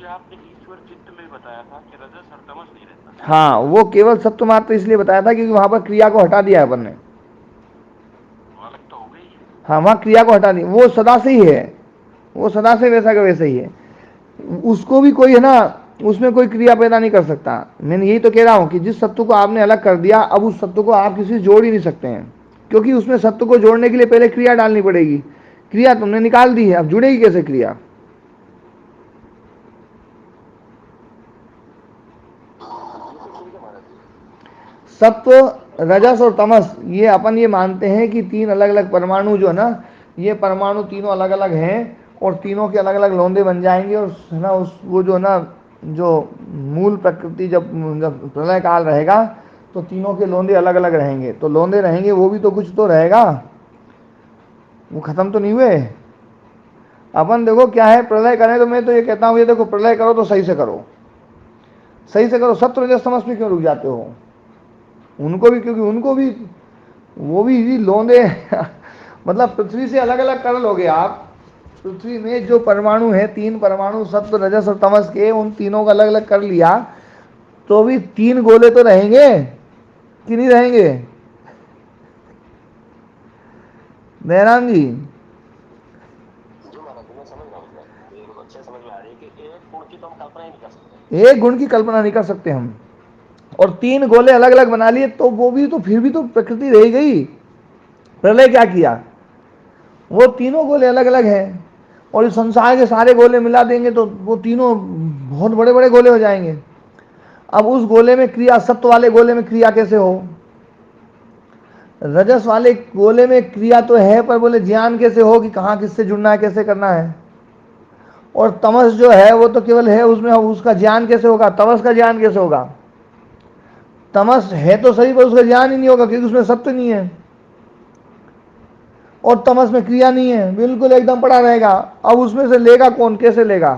आपने ईश्वर चित्त में बताया था कि रजस और तमस नहीं रहता। हाँ वो केवल सत्व मात्र इसलिए बताया था क्योंकि वहां पर क्रिया को हटा दिया अपन ने। अलग तो हो गई। हाँ वहां क्रिया को हटा दिया, वो सदा से ही है, वो सदा से वैसा का वैसा ही है। उसको भी कोई है ना, उसमें कोई क्रिया पैदा नहीं कर सकता। मैंने यही तो कह रहा हूं कि जिस सत्व को आपने अलग कर दिया, अब उस सत्व को आप किसी से जोड़ ही नहीं सकते हैं, क्योंकि उसमें सत्व को जोड़ने के लिए पहले क्रिया डालनी पड़ेगी। क्रिया तुमने निकाल दी है, अब जुड़ेगी कैसे क्रिया? सत्व रजस और तमस ये अपन ये मानते हैं कि तीन अलग अलग परमाणु जो है ना, ये परमाणु तीनों अलग अलग हैं और तीनों के अलग अलग लोंदे बन जाएंगे, और है ना उस वो जो है ना जो मूल प्रकृति जब प्रलय काल रहेगा तो तीनों के लोंदे अलग अलग रहेंगे। तो लोंदे रहेंगे वो भी तो कुछ तो रहेगा, वो खत्म तो नहीं हुए। अपन देखो क्या है, प्रलय करें तो मैं तो ये कहता हूँ ये देखो प्रलय करो तो सही से करो, सही से करो। सत्व रजस तमस में क्यों रुक जाते हो? उनको भी, क्योंकि उनको भी वो भी लोंदे मतलब पृथ्वी से अलग अलग कर लोगे आप। पृथ्वी में जो परमाणु है, तीन परमाणु सत्व रजस और तमस के, उन तीनों का अलग अलग कर लिया तो भी तीन गोले तो रहेंगे कि नहीं रहेंगे? दयाराम जी, जो महाराज मैं समझ रहा हूँ, बिल्कुल अच्छे समझ में आ रही है कि एक गुण की तो हम कल्पना ही नहीं कर सकते। एक गुण की कल्पना नहीं कर सकते हम, और तीन गोले अलग अलग बना लिए तो वो भी तो फिर भी तो प्रकृति रह गई। प्रलय क्या किया? वो तीनों गोले अलग अलग हैं, और इस संसार के सारे गोले मिला देंगे तो वो तीनों बहुत बड़े बड़े गोले हो जाएंगे। अब उस गोले में क्रिया, सत्व वाले गोले में क्रिया कैसे हो? रजस वाले गोले में क्रिया तो है, पर बोले ज्ञान कैसे हो कि कहाँ किससे जुड़ना है, कैसे करना है। और तमस जो है वो तो केवल है, उसमें उसका ज्ञान कैसे होगा? तमस का ज्ञान कैसे होगा? तमस है तो सही पर उसका ज्ञान ही नहीं होगा, क्योंकि उसमें सत्य नहीं है और तमस में क्रिया नहीं है, बिल्कुल एकदम पड़ा रहेगा। अब उसमें से लेगा कौन, कैसे लेगा?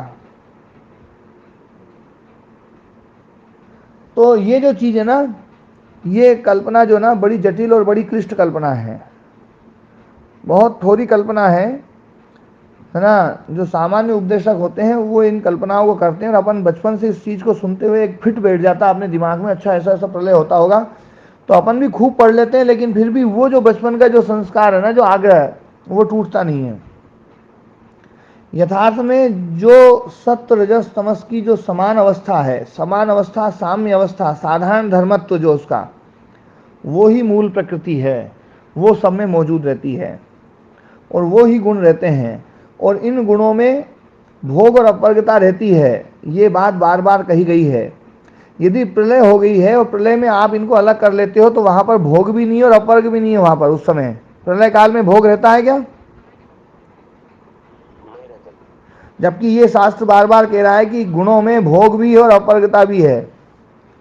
तो ये जो चीज है ना, ये कल्पना जो ना बड़ी जटिल और बड़ी क्लिष्ट कल्पना है, बहुत थोड़ी कल्पना है है ना, जो सामान्य उपदेशक होते हैं वो इन कल्पनाओं को करते हैं और अपन बचपन से इस चीज़ को सुनते हुए एक फिट बैठ जाता है अपने दिमाग में, अच्छा ऐसा ऐसा प्रलय होता होगा, तो अपन भी खूब पढ़ लेते हैं, लेकिन फिर भी वो जो बचपन का जो संस्कार है ना, जो आग्रह है, वो टूटता नहीं है। यथार्थ में जो सत्व रजस तमस की जो समान अवस्था है, समान अवस्था, साम्य अवस्था, साधारण धर्मत्व जो उसका, वो ही मूल प्रकृति है, वो सब में मौजूद रहती है और वो ही गुण रहते हैं, और इन गुणों में भोग और अपवर्गता रहती है। ये बात बार बार कही गई है। यदि प्रलय हो गई है और प्रलय में आप इनको अलग कर लेते हो तो वहां पर भोग भी नहीं है और अपवर्ग भी नहीं है। वहां पर उस समय प्रलय काल में भोग रहता है क्या? नहीं रहता जी। जबकि ये शास्त्र बार बार कह रहा है कि गुणों में भोग भी है और अपवर्गता भी है।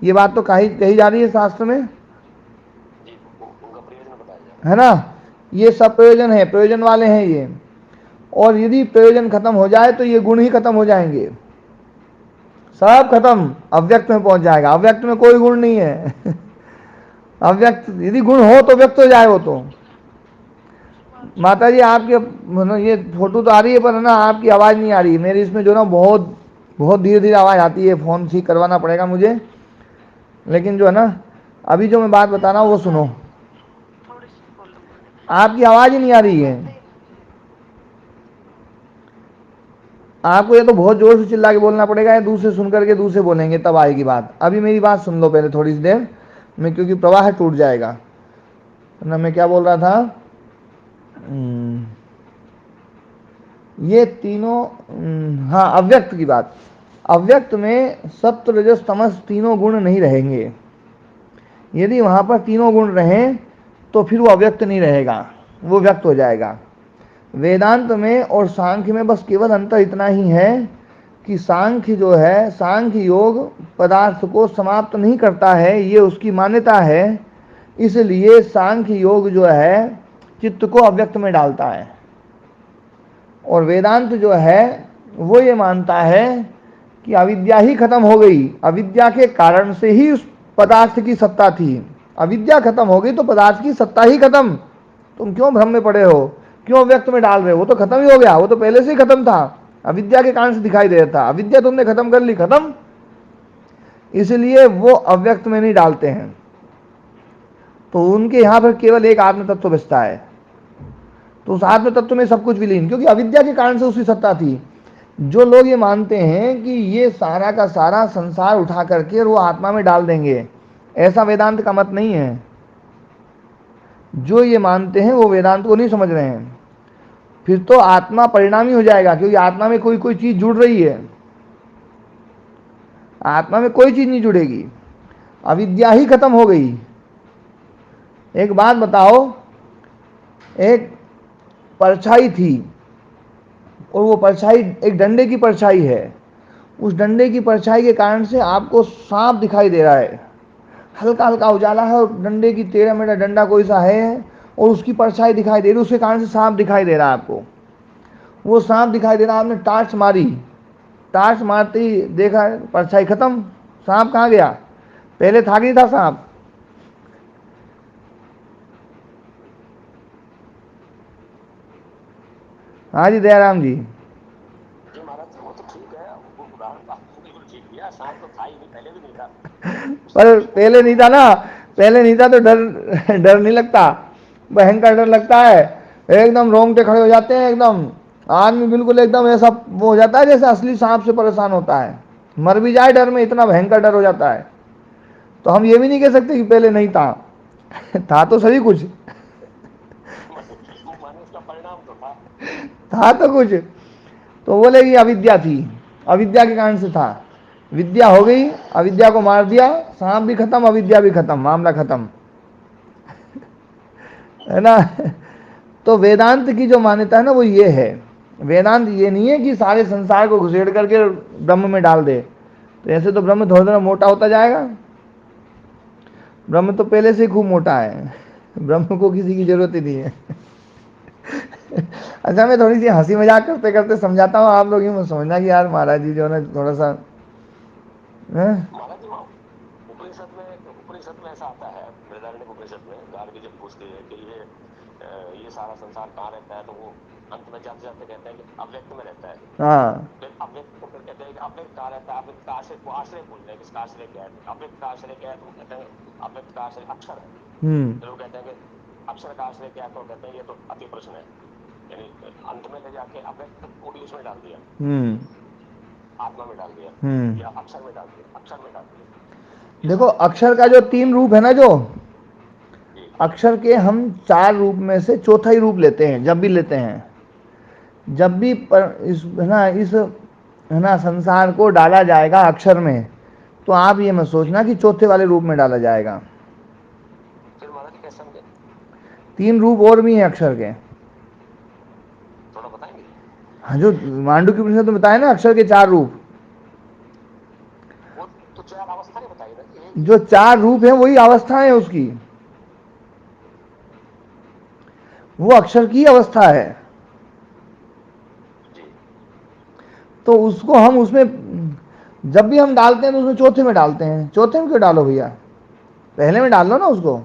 ये बात तो कही कही जा रही है शास्त्र में, जी, उनका प्रयोजन बताया जा रहा है ना। ये सब प्रयोजन है, प्रयोजन वाले हैं ये। और यदि प्रयोजन खत्म हो जाए तो ये गुण ही खत्म हो जाएंगे, सब खत्म, अव्यक्त में पहुंच जाएगा। अव्यक्त में कोई गुण नहीं है अव्यक्त, यदि गुण हो तो व्यक्त हो जाए वो तो। माता जी आपके ये फोटो तो आ रही है पर है ना, आपकी आवाज़ नहीं आ रही है मेरी इसमें, जो ना बहुत बहुत धीरे धीरे आवाज़ आती है, फ़ोन ठीक करवाना पड़ेगा मुझे। लेकिन जो है ना, अभी जो मैं बात बता रहा हूँ वो सुनो, आपकी आवाज़ ही नहीं आ रही है। आपको ये तो बहुत जोर से चिल्ला के बोलना पड़ेगा, या दूसरे सुन करके दूसरे बोलेंगे तब आएगी बात। अभी मेरी बात सुन लो पहले थोड़ी सी देर में, क्योंकि प्रवाह टूट जाएगा ना। मैं क्या बोल रहा था, ये तीनों, हाँ, अव्यक्त की बात। अव्यक्त में सत्व रजस तमस तीनों गुण नहीं रहेंगे। यदि वहाँ पर तीनों गुण रहें तो फिर वो अव्यक्त नहीं रहेगा, वो व्यक्त हो जाएगा। वेदांत में और सांख्य में बस केवल अंतर इतना ही है कि सांख्य जो है, सांख्य योग पदार्थ को समाप्त नहीं करता है, ये उसकी मान्यता है। इसलिए सांख्य योग जो है चित्त को अव्यक्त में डालता है, और वेदांत जो है वो ये मानता है कि अविद्या ही खत्म हो गई, अविद्या के कारण से ही उस पदार्थ की सत्ता थी। अविद्या खत्म हो गई तो पदार्थ की सत्ता ही खत्म। तुम क्यों भ्रम में पड़े हो, क्यों अव्यक्त में डाल रहे हो? वो तो खत्म ही हो गया, वो तो पहले से ही खत्म था, अविद्या के कारण से दिखाई दे रहा था। अविद्या तुमने खत्म कर ली, खत्म। इसलिए वो अव्यक्त में नहीं डालते हैं। तो उनके यहां पर केवल एक आत्म तत्व बचता है, तो उस आत्म तत्व में सब कुछ विलीन, क्योंकि अविद्या के कारण से उसकी सत्ता थी। जो लोग ये मानते हैं कि ये सारा का सारा संसार उठा करके वो आत्मा में डाल देंगे, ऐसा वेदांत का मत नहीं है। जो ये मानते हैं वो वेदांत को नहीं समझ रहे हैं। फिर तो आत्मा परिणामी हो जाएगा, क्योंकि आत्मा में कोई कोई चीज जुड़ रही है, आत्मा में कोई चीज नहीं जुड़ेगी, अविद्या ही खत्म हो गई। एक बात बताओ, एक परछाई थी और वो परछाई एक डंडे की परछाई है, उस डंडे की परछाई के कारण से आपको सांप दिखाई दे रहा है, हल्का हल्का उजाला है और डंडे की टेढ़ा मेढ़ा डंडा कोई सा है और उसकी परछाई दिखाई दे रही है, उसके कारण से सांप दिखाई दे रहा है आपको। वो सांप दिखाई दे रहा, आपने टार्च मारी, टार्च मारते ही देखा परछाई खत्म, सांप कहाँ गया? पहले था कि नहीं था सांप? हाँ जी दयाराम जी। जी महाराज, वो तो ठीक है, वो उदाहरण तो आपने बिल्कुल ठीक दिया। सांप तो था ही नहीं, पहले भी नहीं था। पर पहले नहीं था ना, पहले नहीं था तो डर डर नहीं लगता, भयंकर डर लगता है, एकदम रोंगटे खड़े हो जाते हैं, एकदम आदमी बिल्कुल एकदम ऐसा वो हो जाता है जैसे असली सांप से परेशान होता है, मर भी जाए डर में, इतना भयंकर डर हो जाता है। तो हम ये भी नहीं कह सकते कि पहले नहीं था था तो सभी कुछ, माने उसका परिणाम तो था। था तो कुछ। तो बोले कि अविद्या थी, अविद्या के कारण से था, विद्या हो गई, अविद्या को मार दिया, सांप भी खत्म, अविद्या भी खत्म, मामला खत्म, है ना। तो वेदांत की जो मान्यता है ना वो ये है, वेदांत ये नहीं है कि सारे संसार को घुसेड़ करके ब्रह्म में डाल दे, तो ऐसे तो ब्रह्म थोड़ा थोड़ा मोटा होता जाएगा, ब्रह्म तो पहले से ही खूब मोटा है, ब्रह्म को किसी की जरूरत ही नहीं है अच्छा, मैं थोड़ी सी हंसी मजाक करते करते समझाता हूँ, आप लोग यूँ समझना कि यार महाराज जी जो है ना थोड़ा सा महाराज जी, वहाँ उपनिषद में ऐसा आता है, बृहदारण्यक उपनिषद में गार्गी जब पूछती है कि ये सारा संसार कहाँ रहता है, तो वो अंत में जाते जाते कहते हैं कि अव्यक्त में रहता है। हाँ फिर अव्यक्त को फिर कहते हैं कि अव्यक्त कहाँ रहता है, अव्यक्त का आश्रय को आश्रय बोल रहे हैं, किसका आश्रय क्या है, अव्यक्त का आश्रय क्या है, तो वो कहते हैं अव्यक्त का आश्रय अक्षर है। फिर वो कहते हैं कि अक्षर का आश्रय क्या है, तो कहते हैं ये तो अति प्रश्न है, यानी अंत में ले जाके अव्यक्त को भी उसमें डाल दिया, आत्मा में डाल दिया, या अक्षर में डाल दिया, अक्षर में डाल दिया। देखो अक्षर का जो 3 रूप है ना, जो अक्षर के हम 4 रूप में से चौथा ही रूप लेते हैं, जब भी लेते हैं, जब भी इस है ना संसार को डाला जाएगा अक्षर में, तो आप ये मत सोचना कि चौथे वाले रूप में डाला जाएगा। फिर महाराज कैसे समझे? 3 रूप और भी हैं अक्षर के, थोड़ा बताएंगे? हाँ, जो मांडू की उपनिषद में बताया ना अक्षर के 4 रूप, वो तो 4 अवस्था नहीं बताई ना, जो 4 रूप है वही अवस्था है उसकी, वो अक्षर की अवस्था है। तो उसको हम उसमें जब भी हम डालते हैं तो उसमें चौथे में डालते हैं। चौथे में क्यों डालो भैया, पहले में डाल लो ना उसको।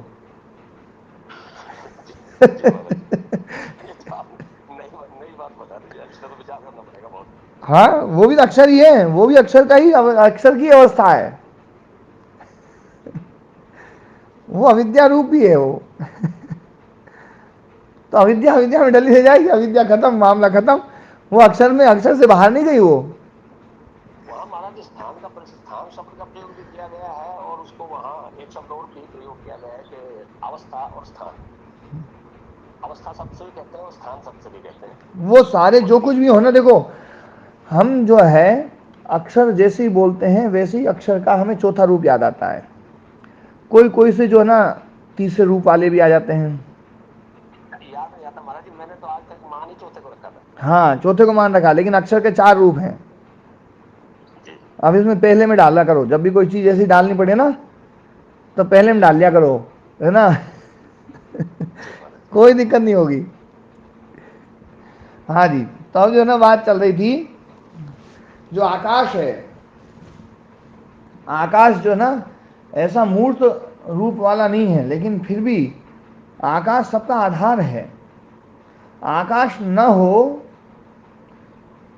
नई बात बता दीजिए, इसका तो विचार करना पड़ेगा बहुत। हाँ, वो भी तो अक्षर ही है, वो भी अक्षर का ही अक्षर की अवस्था है, वो अविद्या रूप ही है वो। तो अविद्या अविद्या में डली रह जाएगी, अविद्या खत्म, मामला खत्म, वो अक्षर में, अक्षर से बाहर नहीं गई वो। वहाँ महाराज स्थान शब्द का प्रयोग भी किया गया है, और उसको वहाँ एक शब्द और भी प्रयोग किया गया है कि अवस्था और स्थान। अवस्था शब्द से भी कहते हैं और स्थान शब्द से भी कहते हैं। वो सारे जो कुछ भी हो ना, देखो हम जो है अक्षर जैसे ही बोलते हैं वैसे ही अक्षर का हमें चौथा रूप याद आता है। कोई कोई से जो है ना तीसरे रूप वाले भी आ जाते हैं। याद नहीं आता महाराज जी, मैंने तो आज तक मान ही चौथे को रखा था। हाँ, चौथे को मान रखा, लेकिन अक्षर के 4 रूप हैं। अब इसमें पहले में डाला करो, जब भी कोई चीज ऐसी डालनी पड़े ना तो पहले में डाल लिया करो, है ना। कोई दिक्कत नहीं होगी। हाँ जी, तो अब जो है ना बात चल रही थी, जो आकाश है, आकाश जो है ना ऐसा मूर्त रूप वाला नहीं है, लेकिन फिर भी आकाश सबका आधार है। आकाश न हो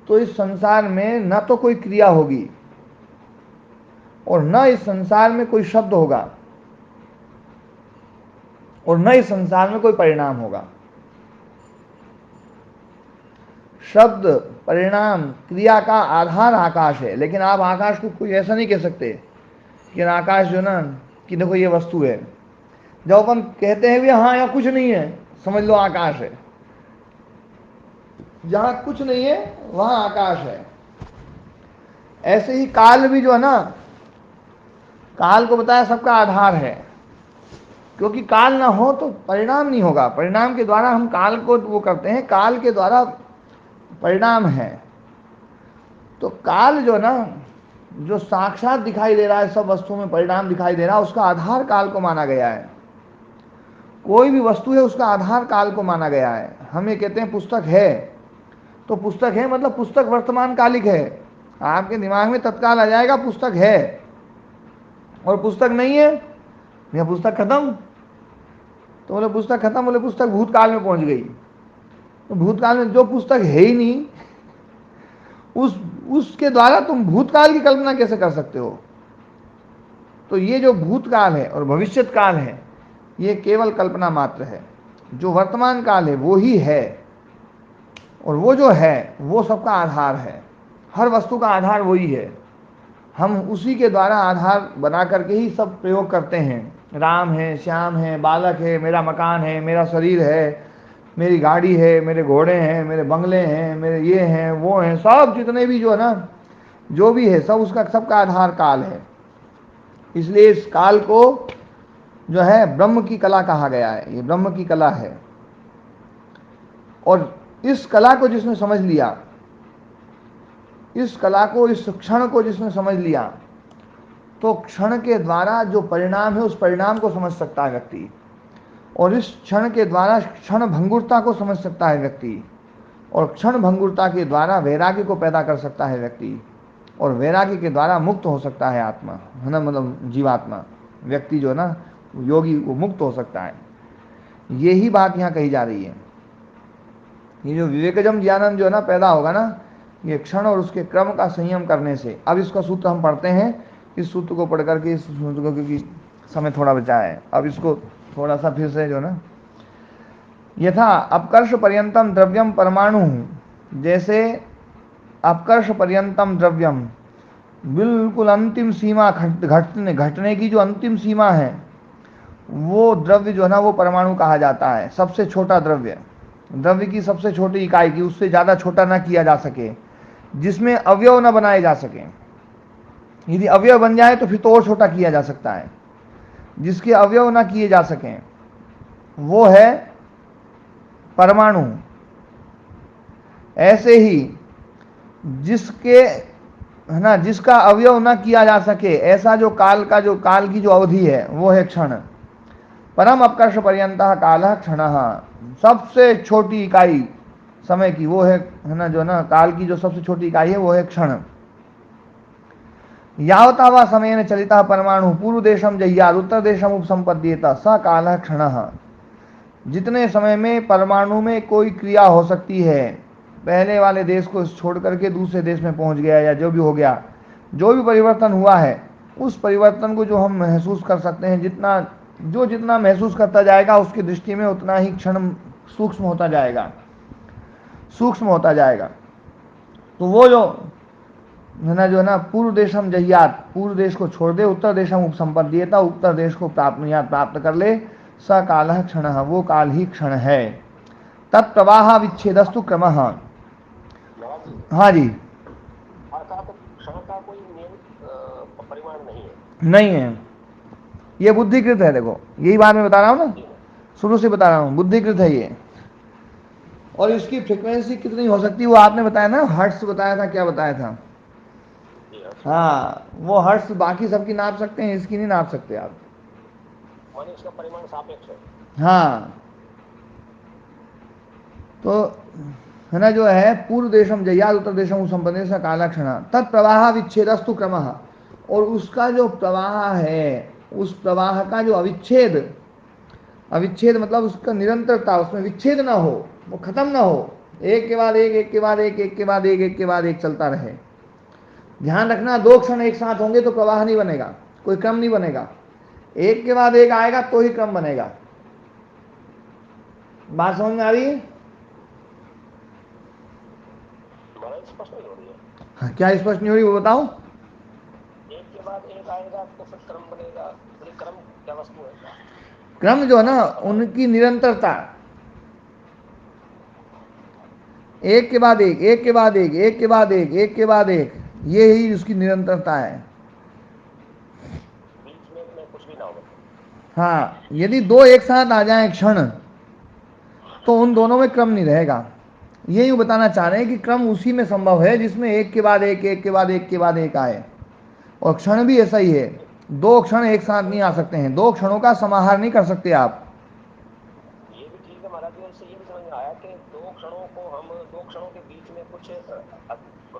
तो इस संसार में न तो कोई क्रिया होगी और न इस संसार में कोई शब्द होगा और न इस संसार में कोई परिणाम होगा। शब्द, परिणाम, क्रिया का आधार आकाश है, लेकिन आप आकाश को कोई ऐसा नहीं कह सकते कि आकाश जो ना कि देखो ये वस्तु है। जब अपन कहते हैं भी हाँ यहाँ कुछ नहीं है, समझ लो आकाश है। जहां कुछ नहीं है वहां आकाश है। ऐसे ही काल भी जो है ना, काल को बताया सबका आधार है, क्योंकि काल ना हो तो परिणाम नहीं होगा। परिणाम के द्वारा हम काल को वो करते हैं, काल के द्वारा परिणाम है। तो काल जो ना, जो साक्षात दिखाई दे रहा है, सब वस्तुओं में परिणाम दिखाई दे रहा है, उसका आधार काल को माना गया है। कोई भी वस्तु है उसका आधार काल को माना गया है। हम ये कहते हैं पुस्तक है, तो पुस्तक है मतलब पुस्तक वर्तमान कालिक है। आपके दिमाग में तत्काल आ जाएगा पुस्तक है, और पुस्तक नहीं है या पुस्तक खत्म, तो बोले पुस्तक खत्म, बोले पुस्तक भूतकाल में पहुंच गई। तो भूतकाल में जो पुस्तक है ही नहीं, उसके द्वारा तुम भूतकाल की कल्पना कैसे कर सकते हो। तो ये जो भूतकाल है और भविष्यत काल है, ये केवल कल्पना मात्र है। जो वर्तमान काल है वो ही है, और वो जो है वो सबका आधार है। हर वस्तु का आधार वही है। हम उसी के द्वारा आधार बना करके ही सब प्रयोग करते हैं। राम है, श्याम है, बालक है, मेरा मकान है, मेरा शरीर है, मेरी गाड़ी है, मेरे घोड़े हैं, मेरे बंगले हैं, मेरे ये हैं, वो हैं, सब जितने भी जो है ना, जो भी है सब उसका सबका आधार काल है। इसलिए इस काल को जो है ब्रह्म की कला कहा गया है। ये ब्रह्म की कला है, और इस कला को जिसने समझ लिया, इस कला को, इस क्षण को जिसने समझ लिया, तो क्षण के द्वारा जो परिणाम है उस परिणाम को समझ सकता है व्यक्ति, और इस क्षण के द्वारा क्षण भंगुरता को समझ सकता है व्यक्ति, और क्षण भंगुरता के द्वारा वैराग्य को पैदा कर सकता है व्यक्ति, और वैराग्य के द्वारा मुक्त हो सकता है आत्मा, है ना, मतलब जीवात्मा, व्यक्ति जो है ना योगी, वो मुक्त हो सकता है। यही बात यहाँ कही जा रही है। ये जो विवेकजम ज्ञानम जो है ना पैदा होगा ना, ये क्षण और उसके क्रम का संयम करने से। अब इसका सूत्र हम पढ़ते हैं, इस सूत्र को पढ़ करके इस सूत्र को, क्योंकि समय थोड़ा बचा है, अब इसको थोड़ा सा फिर से जो ना, यथा अपकर्ष पर्यंतम द्रव्यम परमाणु, जैसे अपकर्ष पर्यंतम द्रव्यम, बिल्कुल अंतिम सीमा घटने की जो अंतिम सीमा है, वो द्रव्य जो है ना वो परमाणु कहा जाता है। सबसे छोटा द्रव्य, द्रव्य की सबसे छोटी इकाई की उससे ज़्यादा छोटा ना किया जा सके, जिसमें अवयव न बनाए जा सके। यदि अवयव बन जाए तो फिर तो और छोटा किया जा सकता है। जिसके अवयव ना किए जा सकें वो है परमाणु। ऐसे ही जिसके है ना, जिसका अवयव ना किया जा सके, ऐसा जो काल की जो अवधि है वो है क्षण। परम अपकर्ष पर्यंतः कालः क्षणः, सबसे छोटी इकाई समय की वो है ना, जो ना काल की जो सबसे छोटी इकाई है वो है क्षण। यावता वा समयेन चलितः परमाणु पूर्व देशम जह्याद उत्तर देशम उपसंपद्येत स कालः क्षणः। जितने समय में परमाणु में कोई क्रिया हो सकती है, पहले वाले देश को छोड़ करके दूसरे देश में पहुंच गया या जो भी हो गया, जो भी परिवर्तन हुआ है, उस परिवर्तन को जो हम महसूस कर सकते हैं, जितना महसूस करता जाएगा उसकी दृष्टि में उतना ही क्षण सूक्ष्म होता जाएगा। तो वो जो है ना, जो है ना, पूर्व देशम जह्यात, पूर्व देश को छोड़ दे, उत्तर देशम उपसंपद्येता, उत्तर देश को प्राप्त कर ले, स कालः क्षणः, वो काल ही क्षण है। तत्प्रवाह विच्छेदस्तु क्रमः। हाँ जी। अर्थात क्षण का कोई नियमित परिमाण नहीं है। नहीं है, ये बुद्धिकृत है। देखो यही बात मैं बता रहा हूँ ना, शुरू से बता रहा हूँ, बुद्धिकृत है ये। और इसकी फ्रिक्वेंसी कितनी हो सकती है वो आपने बताया ना, हर्ट्स बताया था, क्या बताया था? हाँ, वो हर्ट्स बाकी सबकी नाप सकते हैं, इसकी नहीं नाप सकते आप। माने इसका परिमाण सापेक्ष है। हाँ, तो है ना, जो है पूर्व देशम जह्याद उत्तर देशम संपन्न से काला क्षण तत्प्रवाह विच्छेदस्तु क्रमः। और उसका जो प्रवाह है, उस प्रवाह का जो अविच्छेद मतलब उसका निरंतरता, उसमें विच्छेद ना हो, वो खत्म ना हो, एक के बाद एक, एक के बाद एक, एक के बाद एक, एक के बाद एक चलता रहे। ध्यान रखना, दो क्षण एक साथ होंगे तो प्रवाह नहीं बनेगा, कोई क्रम नहीं बनेगा। एक के बाद एक आएगा तो ही क्रम बनेगा। बात समझ में आ रही है? स्पष्ट नहीं हो रही है। हाँ, क्या स्पष्ट नहीं हो रही वो बताओ। एक के बाद एक आएगा तो फिर क्रम बनेगा। क्रम क्या वस्तु है? क्रम जो है ना, उनकी निरंतरता, एक के बाद एक, एक के बाद एक, एक के बाद एक, एक के बाद एक, ये ही उसकी निरंतरता है। बीच में कुछ भी ना हो। हाँ, यदि दो एक साथ आ जाएं क्षण तो उन दोनों में क्रम नहीं रहेगा। यही बताना चाह रहे हैं कि क्रम उसी में संभव है जिसमें एक के बाद एक, एक के बाद एक के बाद एक आए। और क्षण भी ऐसा ही है, दो क्षण एक साथ नहीं आ सकते हैं, दो क्षणों का समाहार नहीं कर सकते आप। ये भी ठीक है महाराज जी, इससे ये भी समझ में आया कि दो क्षणों के बीच में कुछ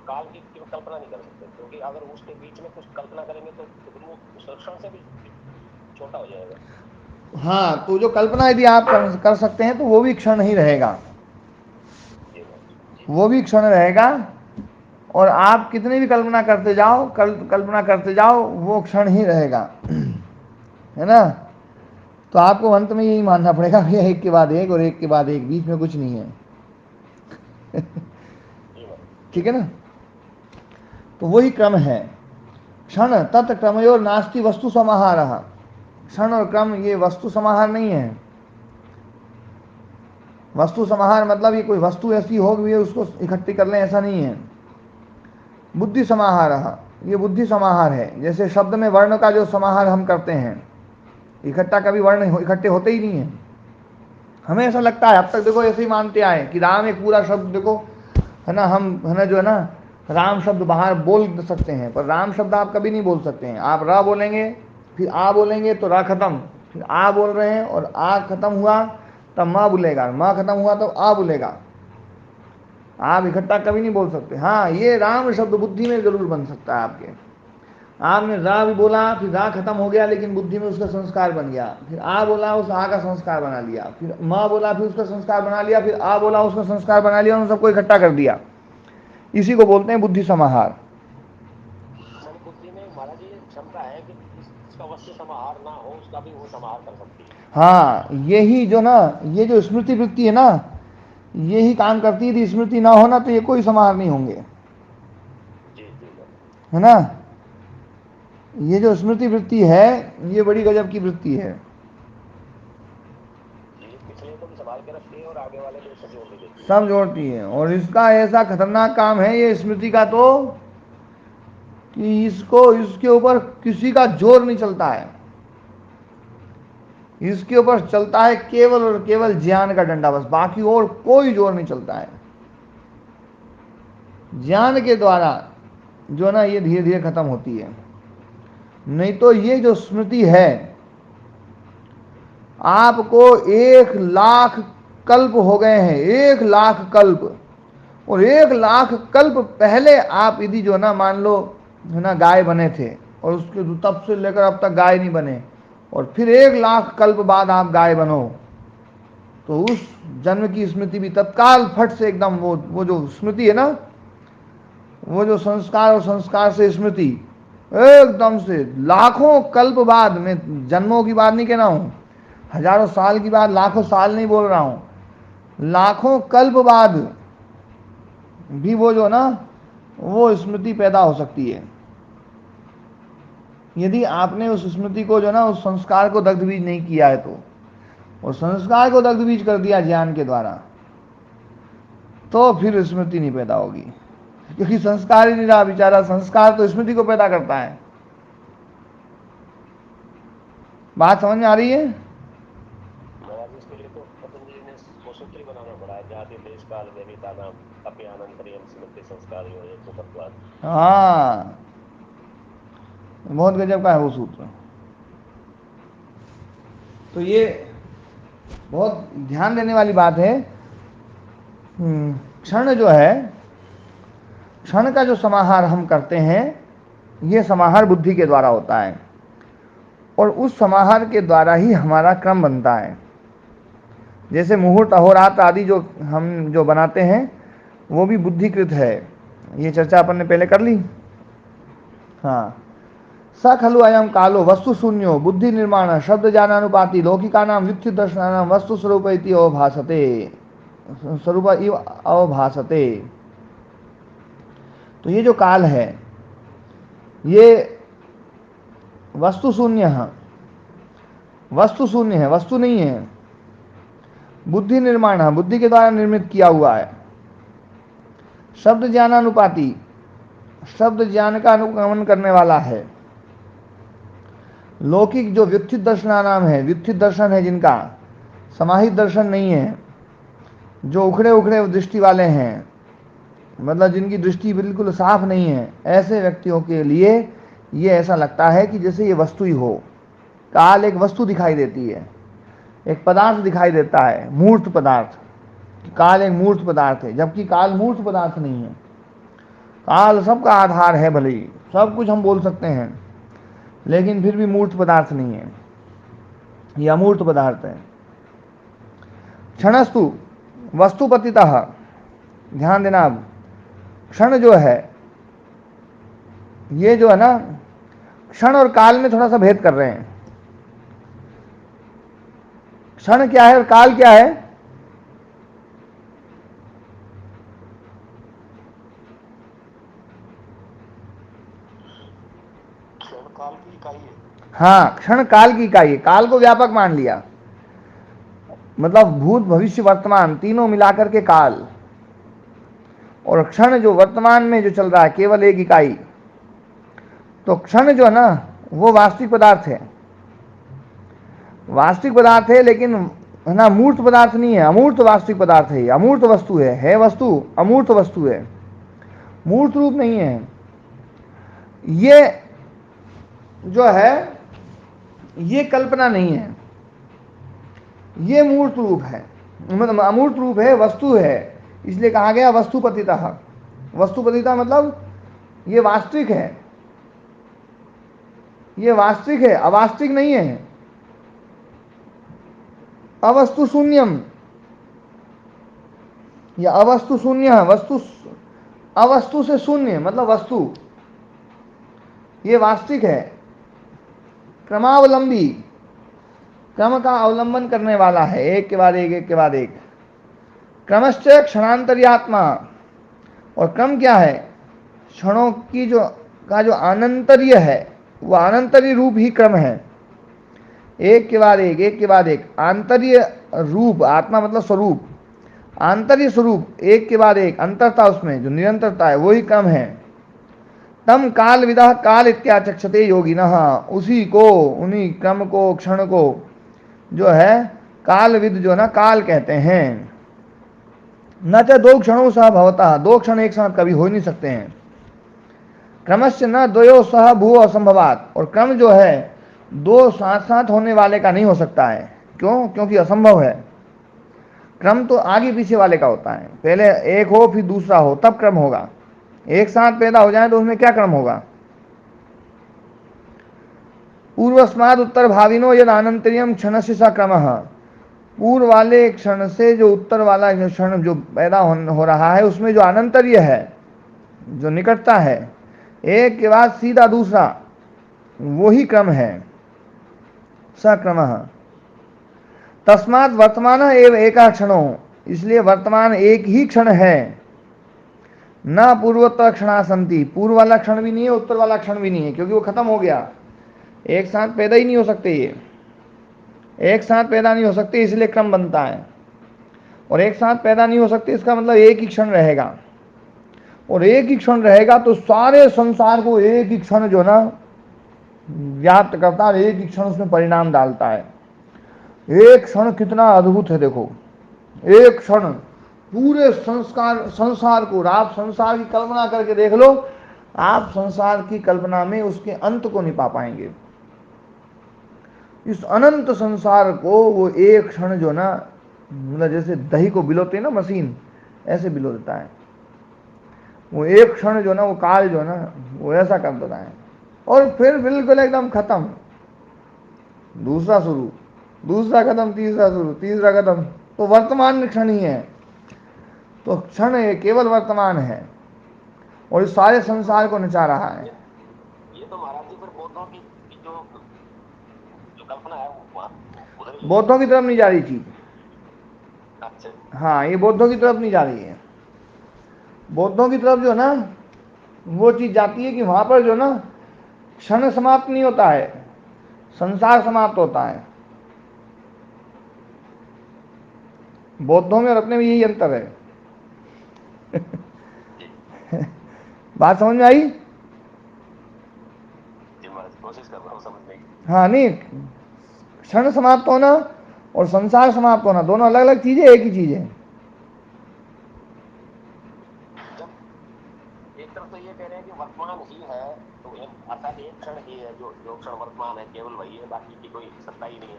काल की कल्पना नहीं कर सकते, क्योंकि अगर उसके बीच में कुछ कल्पना करेंगे तो उस क्षण से भी छोटा हो जाएगा। हाँ, तो जो कल्पना यदि आप कर सकते हैं तो वो भी क्षण ही रहेगा, वो भी क्षण रहेगा। और आप कितनी भी कल्पना करते जाओ वो क्षण ही रहेगा, है ना। तो आपको अंत में यही मानना पड़ेगा कि एक के बाद एक और एक के बाद एक, बीच में कुछ नहीं है। ठीक है ना। तो वही क्रम है। क्षण तत् क्रमयोर नास्ति वस्तु समाहारः। क्षण और क्रम ये वस्तु समाहार नहीं है। वस्तु समाहार मतलब ये कोई वस्तु ऐसी हो गई है उसको इकट्ठी कर लें, ऐसा नहीं है। बुद्धि समाहारः, ये बुद्धि समाहार है। जैसे शब्द में वर्ण का जो समाहार हम करते हैं, इकट्ठा कभी वर्ण इकट्ठे होते ही नहीं है। हमें ऐसा लगता है, अब तक देखो ऐसे ही मानते आए कि राम एक पूरा शब्द, देखो है ना, हम है ना जो है ना राम शब्द बाहर बोल सकते हैं, पर राम शब्द आप कभी नहीं बोल सकते हैं। आप रा बोलेंगे, फिर आ बोलेंगे तो रा खत्म, फिर आ बोल रहे हैं और आ खत्म हुआ तब माँ बोलेगा, माँ खत्म हुआ तो आ बोलेगा। आप इकट्ठा कभी नहीं बोल सकते। हाँ, ये राम शब्द बुद्धि में जरूर बन सकता है आपके। आपने रा भी बोला, फिर रा खत्म हो गया लेकिन बुद्धि में उसका संस्कार बन गया, फिर आ बोला उस आ का संस्कार बना लिया, फिर माँ बोला फिर उसका संस्कार बना लिया, फिर आ बोला उसका संस्कार बना लिया, उन सबको इकट्ठा कर दिया। इसी को बोलते हैं बुद्धि समाहार। यानी बुद्धि में महाराज ये क्षमता है कि जिसका वस्तु समाहार ना हो उसका भी वो समाहार कर सकती है। हाँ, यही जो ना, ये जो स्मृति वृत्ति है ना, यही काम करती है। यदि स्मृति ना होना तो ये कोई समाहार नहीं होंगे, जी जी है ना। ये जो स्मृति वृत्ति है ये बड़ी गजब की वृत्ति है। ये पिछले को भी संभाल के रखती है और आगे वाले को उससे जोड़ भी देती है। सब जोड़ती है। और इसका ऐसा खतरनाक काम है ये स्मृति का तो, कि इसको, इसके ऊपर किसी का जोर नहीं चलता है। इसके ऊपर चलता है केवल और केवल ज्ञान का डंडा, बस, बाकी और कोई जोर नहीं चलता है। ज्ञान के द्वारा जो ना ये धीरे धीरे खत्म होती है। नहीं तो ये जो स्मृति है, आपको 1,00,000 कल्प हो गए हैं, 1,00,000 कल्प, और 1,00,000 कल्प पहले आप यदि जो ना मान लो है ना गाय बने थे, और उसके तब से लेकर अब तक गाय नहीं बने, और फिर 1,00,000 कल्प बाद आप गाय बनो, तो उस जन्म की स्मृति भी तत्काल फट से एकदम वो जो स्मृति है ना, वो जो संस्कार और संस्कार से स्मृति एकदम से लाखों कल्प बाद, में जन्मों की बात नहीं कह रहा हूँ, हजारों साल की बात, लाखों साल नहीं बोल रहा हूँ, लाखों कल्प बाद भी वो जो ना वो स्मृति पैदा हो सकती है, यदि आपने उस स्मृति को जो ना उस संस्कार को दग्ध बीज नहीं किया है तो। और संस्कार को दग्ध बीज कर दिया ज्ञान के द्वारा, तो फिर स्मृति नहीं पैदा होगी, क्योंकि संस्कार ही नहीं रहा बेचारा। संस्कार तो स्मृति को पैदा करता है। बात समझ में आ रही है? महाराज इसके लिए तो पतंजलि ने वो सूत्र ही बनाना पड़ा है, जाति देश काल देविता नाम अप्यानंतरियम स्मृति संस्कार यो एक उपत्वाद। हाँ, बहुत गजब का है वो सूत्र। तो ये बहुत ध्यान देने वाली बात है। क्षण जो है, क्षण का जो समाहार हम करते हैं, ये समाहार बुद्धि के द्वारा होता है, और उस समाहार के द्वारा ही हमारा क्रम बनता है। जैसे मुहूर्त, अहोरात्र आदि जो हम जो बनाते हैं वो भी बुद्धिकृत है। ये चर्चा अपन ने पहले कर ली। हाँ, स खलु अयम कालो वस्तु शून्यो बुद्धि निर्माण शब्द ज्ञानानुपाति लौकिका नाम व्युत्थित दर्शनानाम वस्तु स्वरूप इति अवभासते, स्वरूप इव अवभासते। तो ये जो काल है ये वस्तु शून्य है, वस्तु शून्य है, वस्तु नहीं है। बुद्धि निर्माण है, बुद्धि के द्वारा निर्मित किया हुआ है। शब्द ज्ञानानुपाति, शब्द ज्ञान का अनुगमन करने वाला है। लौकिक जो व्युत्थित दर्शनानाम है, व्युत्थित दर्शन है जिनका, समाहित दर्शन नहीं है, जो उखड़े उखड़े दृष्टि वाले हैं, मतलब जिनकी दृष्टि बिल्कुल साफ नहीं है, ऐसे व्यक्तियों के लिए ये ऐसा लगता है कि जैसे ये वस्तु ही हो। काल एक वस्तु दिखाई देती है, एक पदार्थ दिखाई देता है, मूर्त पदार्थ। काल एक मूर्त पदार्थ है, जबकि काल मूर्त पदार्थ नहीं है। काल सबका आधार है, भले ही सब कुछ हम बोल सकते हैं, लेकिन फिर भी मूर्त पदार्थ नहीं है, यह अमूर्त पदार्थ है। क्षणस्तु वस्तुपतितः, ध्यान देना। अब क्षण जो है, ये जो है ना, क्षण और काल में थोड़ा सा भेद कर रहे हैं। क्षण क्या है और काल क्या है? क्षण काल की इकाई है। हाँ, क्षण काल की इकाई है। काल को व्यापक मान लिया, मतलब भूत भविष्य वर्तमान तीनों मिलाकर के काल। और क्षण जो वर्तमान में जो चल रहा है केवल एक इकाई। तो क्षण जो है ना वो वास्तविक पदार्थ है, वास्तविक पदार्थ है, लेकिन है ना मूर्त पदार्थ नहीं है, अमूर्त वास्तविक पदार्थ है। अमूर्त वस्तु है वस्तु, अमूर्त वस्तु है, मूर्त रूप नहीं है। ये जो है ये कल्पना नहीं है, ये मूर्त रूप है, मतलब अमूर्त रूप है, वस्तु है। इसलिए कहा गया वस्तुपतितः। वस्तुपतिता मतलब ये वास्तविक है, ये वास्तविक है, अवास्तविक नहीं है। अवस्तु शून्यम, या अवस्तु शून्य, वस्तु अवस्तु से शून्य मतलब वस्तु, ये वास्तविक है। क्रमावलंबी, क्रम का अवलंबन करने वाला है, एक के बाद एक, एक के बाद एक। क्रमश्च क्षणांतर्यात्मा, और क्रम क्या है? क्षणों की जो अनंतर्य है, वो अनंतर्य रूप ही क्रम है। एक के बाद एक, एक के बाद एक। आंतर्य रूप, आत्मा मतलब स्वरूप, आंतर्य स्वरूप एक के बाद एक, अंतरता उसमें जो निरंतरता है, वही क्रम है। तम काल विदा काल इत्याचक्षते योगिनः, उसी को, उन्हीं क्रम को, क्षण को जो है कालविद जो ना काल कहते हैं। न च दो क्षणों सह भवता, दो क्षण एक साथ कभी हो नहीं सकते हैं। क्रमस्य न द्वयो सह भू असंभवात, और क्रम जो है दो साथ साथ होने वाले का नहीं हो सकता है। क्यों? क्योंकि असंभव है। क्रम तो आगे पीछे वाले का होता है, पहले एक हो फिर दूसरा हो तब क्रम होगा। एक साथ पैदा हो जाए तो उसमें क्या क्रम होगा? पूर्वस्माद उत्तर भाविनो यद अनंतरियम क्षण से सा क्रम, पूर्व वाले क्षण से जो उत्तर वाला क्षण जो पैदा हो रहा है, उसमें जो अनंतर्य है, जो निकटता है, एक के बाद सीधा दूसरा, वही क्रम है, सक्रम। तस्मात् वर्तमान एवं एका क्षणो, इसलिए वर्तमान एक ही क्षण है। न पूर्वोत्तर क्षणा संति, पूर्व वाला क्षण भी नहीं है, उत्तर वाला क्षण भी नहीं है, क्योंकि वो खत्म हो गया। एक साथ पैदा ही नहीं हो सकते, ये एक साथ पैदा नहीं हो सकते, इसलिए क्रम बनता है। और एक साथ पैदा नहीं हो सकते इसका मतलब एक ही क्षण रहेगा, और एक ही क्षण रहेगा तो सारे संसार को एक ही क्षण जो ना व्याप्त करता है, एक ही क्षण उसमें परिणाम डालता है। एक क्षण कितना अद्भुत है, देखो, एक क्षण पूरे संसार को, आप संसार की कल्पना करके देख लो, आप संसार की कल्पना में उसके अंत को नहीं पा पाएंगे। इस अनंत संसार को वो एक क्षण जो ना, मतलब जैसे दही को बिलोते हैं ना मशीन, ऐसे बिलो देता है। वो एक क्षण जो ना, वो काल जो ना, वो ऐसा कर देता है, और फिर बिल्कुल एकदम खत्म, दूसरा शुरू, दूसरा खत्म, तीसरा शुरू, तीसरा खत्म। तो वर्तमान क्षण ही है, तो क्षण है, केवल वर्तमान है, और इस सारे संसार को नचा रहा है। ये तो महाराज जी फिर बौद्धों की जो कल्पना है वो बौद्धों की तरफ नहीं जा रही चीज। अच्छा, हाँ, ये बौद्धों की तरफ नहीं जा रही है। बौद्धों की तरफ जो ना वो चीज जाती है कि वहां पर जो ना क्षण समाप्त नहीं होता है, संसार समाप्त होता है। बौद्धों में और अपने में यही अंतर है। बात समझ में आई? कोशिश कर रहा हूँ समझने की। हाँ, नहीं, क्षण समाप्त होना और संसार समाप्त होना दोनों अलग अलग चीजें, एक ही चीज है। एक तरफ तो ये कह रहे हैं कि वर्तमान ही है, तो अर्थात एक क्षण ही है, जो क्षण वर्तमान है केवल वही है, बाकी की कोई सत्ता ही नहीं है,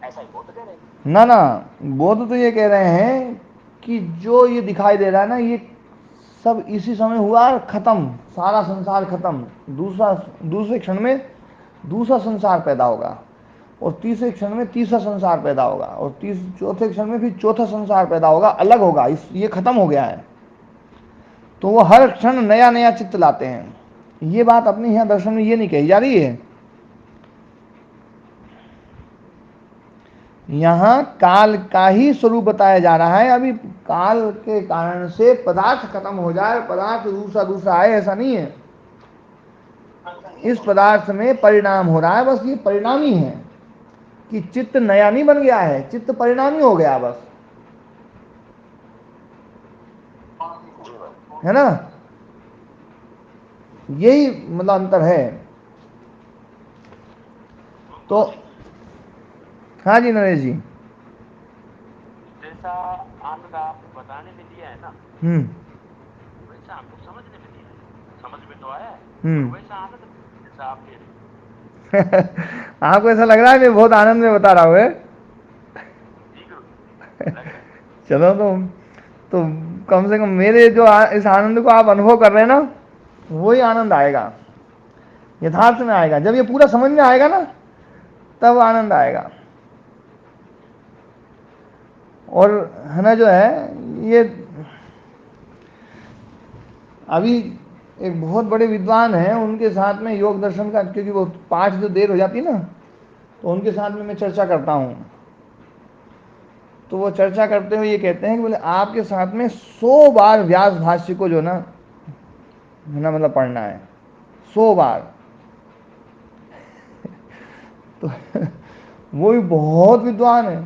ऐसा ही बौद्ध कह रहे हैं। ना ना, बौद्ध तो ये कह रहे हैं कि जो ये दिखाई दे रहा है ना, ये सब इसी समय हुआ, खत्म, सारा संसार खत्म, दूसरे क्षण में दूसरा संसार पैदा होगा, और तीसरे क्षण में तीसरा संसार पैदा होगा, और चौथे क्षण में फिर चौथा संसार पैदा होगा, अलग होगा, ये खत्म हो गया है। तो वो हर क्षण नया नया चित्त लाते हैं। ये बात अपने यहाँ दर्शन में ये नहीं कही जा रही है। यहाँ काल का ही स्वरूप बताया जा रहा है। अभी काल के कारण से पदार्थ खत्म हो जाए, पदार्थ दूसरा दूसरा आए, ऐसा नहीं है। इस पदार्थ में परिणाम हो रहा है, बस ये परिणामी है कि चित्त नया नहीं बन गया है, चित्त परिणामी हो गया बस, है ना? यही मतलब अंतर है। तो हाँ जी नरेश जी, जैसा आनंद आप बताने में दिया है ना, वैसा हमको समझने में दिया है, समझ में तो आया है, वैसा आनंद जैसा आप ले रहे हैं। आपको ऐसा लग रहा है मैं बहुत आनंद में बता रहा हूँ? चलो, तो कम से कम मेरे जो इस आनंद को आप अनुभव कर रहे हैं ना, वही आनंद आएगा। यथार्थ में आएगा। जब ये पूरा समझ में आएगा ना, तब आनंद आएगा। और है ना, जो है ये अभी एक बहुत बड़े विद्वान हैं, उनके साथ में योग दर्शन का, क्योंकि वो पाठ जो देर हो जाती है ना, तो उनके साथ में मैं चर्चा करता हूँ। तो वो चर्चा करते हुए ये कहते हैं कि बोले आपके साथ में 100 बार व्यास भाष्य को जो ना, है ना, मतलब पढ़ना है 100 बार। तो वो भी बहुत विद्वान है,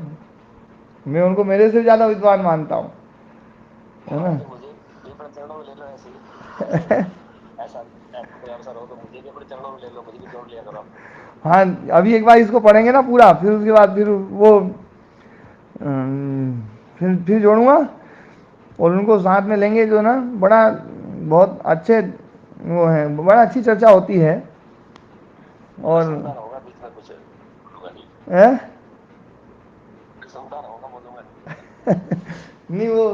मैं उनको मेरे से ज्यादा विद्वान मानता हूँ, है ना। मुझे भी अपने चरणों में ले लो ऐसे ऐसा कोई अवसर हो तो मुझे भी अपने चरणों में ले लो, मुझे भी जोड़ लिया करो। हाँ, अभी एक बार इसको पढ़ेंगे ना पूरा, फिर उसके बाद फिर वो फिर जोड़ूंगा, और उनको साथ में लेंगे जो ना, बड़ा बहुत अच्छे वो है, बड़ा अच्छी चर्चा होती है। और होगा बीच में कुछ नहीं, वो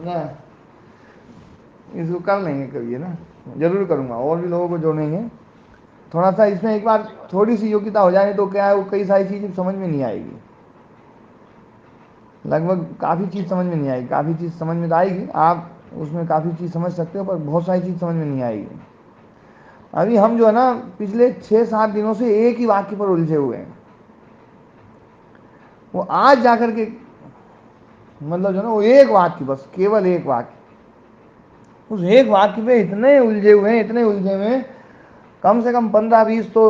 ना इसको कर लेंगे कभी, है ना, जरूर करूँगा, और भी लोगों को जोड़ेंगे। थोड़ा सा इसमें एक बार थोड़ी सी योग्यता हो जाए तो क्या है, वो कई सारी चीज़ें समझ में नहीं आएगी, लगभग काफ़ी चीज़ समझ में नहीं आएगी। काफ़ी चीज़ समझ में तो आएगी, आप उसमें काफ़ी चीज़ समझ सकते हो, पर बहुत सारी चीज़ समझ में नहीं आएगी। अभी हम जो है ना, पिछले 6-7 दिनों से एक ही वाक्य पर उलझे हुए हैं। वो आज जाकर के, मतलब जो ना, वो एक वाक्य, बस केवल एक वाक्य, उस एक वाक्य पे इतने उलझे हुए हैं, इतने उलझे हुए हैं, कम से कम 15-20 तो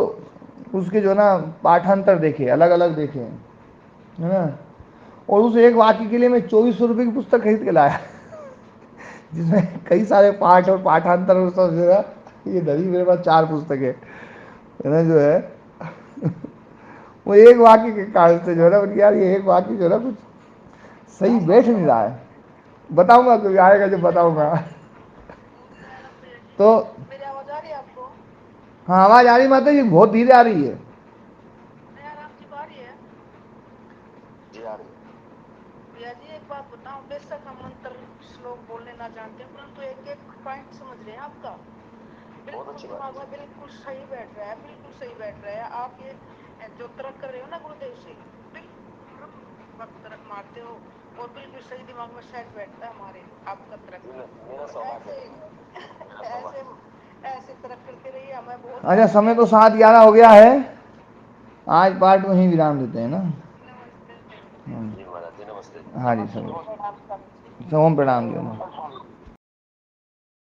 उसके जो ना पाठांतर देखे, अलग अलग देखे, है ना। और उस एक वाक्य के लिए मैं 2400 रुपये की पुस्तक खरीद के लाया, जिसमें कई सारे पाठ और पाठांतर और सब जो है, ये धरी मेरे पास 4 पुस्तकें, है ना, जो है वो एक वाक्य के कारण से जो है ना, यार ये एक वाक्य जो है ना कुछ सही बैठ नहीं रहा है। बताऊंगा, कोई आएगा जब बताऊंगा। तो मेरी आवाज आ रही है आपको? हाँ, आवाज आ रही माता जी, बहुत धीरे आ रही है। नहीं, आराम से आ रही है जी आ रही है। भैया जी, एक बात बताओ, बेशक हम मंत्र श्लोक बोलने ना जानते, परंतु एक एक पॉइंट समझ रहे हैं आपका, बिल्कुल दिमाग में बिल्कुल सही बैठ रहा है, बिल्कुल सही बैठ रहा है। आप ये जो तर्क कर रहे हो ना गुरुदेव से, बिल्कुल वक्त तर्क मारते हो और बिल्कुल सही दिमाग में सेट बैठता है हमारे आपका तर्क। ऐसे ऐसे तर्क करते रहिए, हमें बहुत अच्छा, समय तो 7:11 हो गया है, आज पाठ वहीं विराम देते हैं ना। नमस्ते। जी महाराज जी नमस्ते। हाँ जी, सब ओम प्रणाम जी।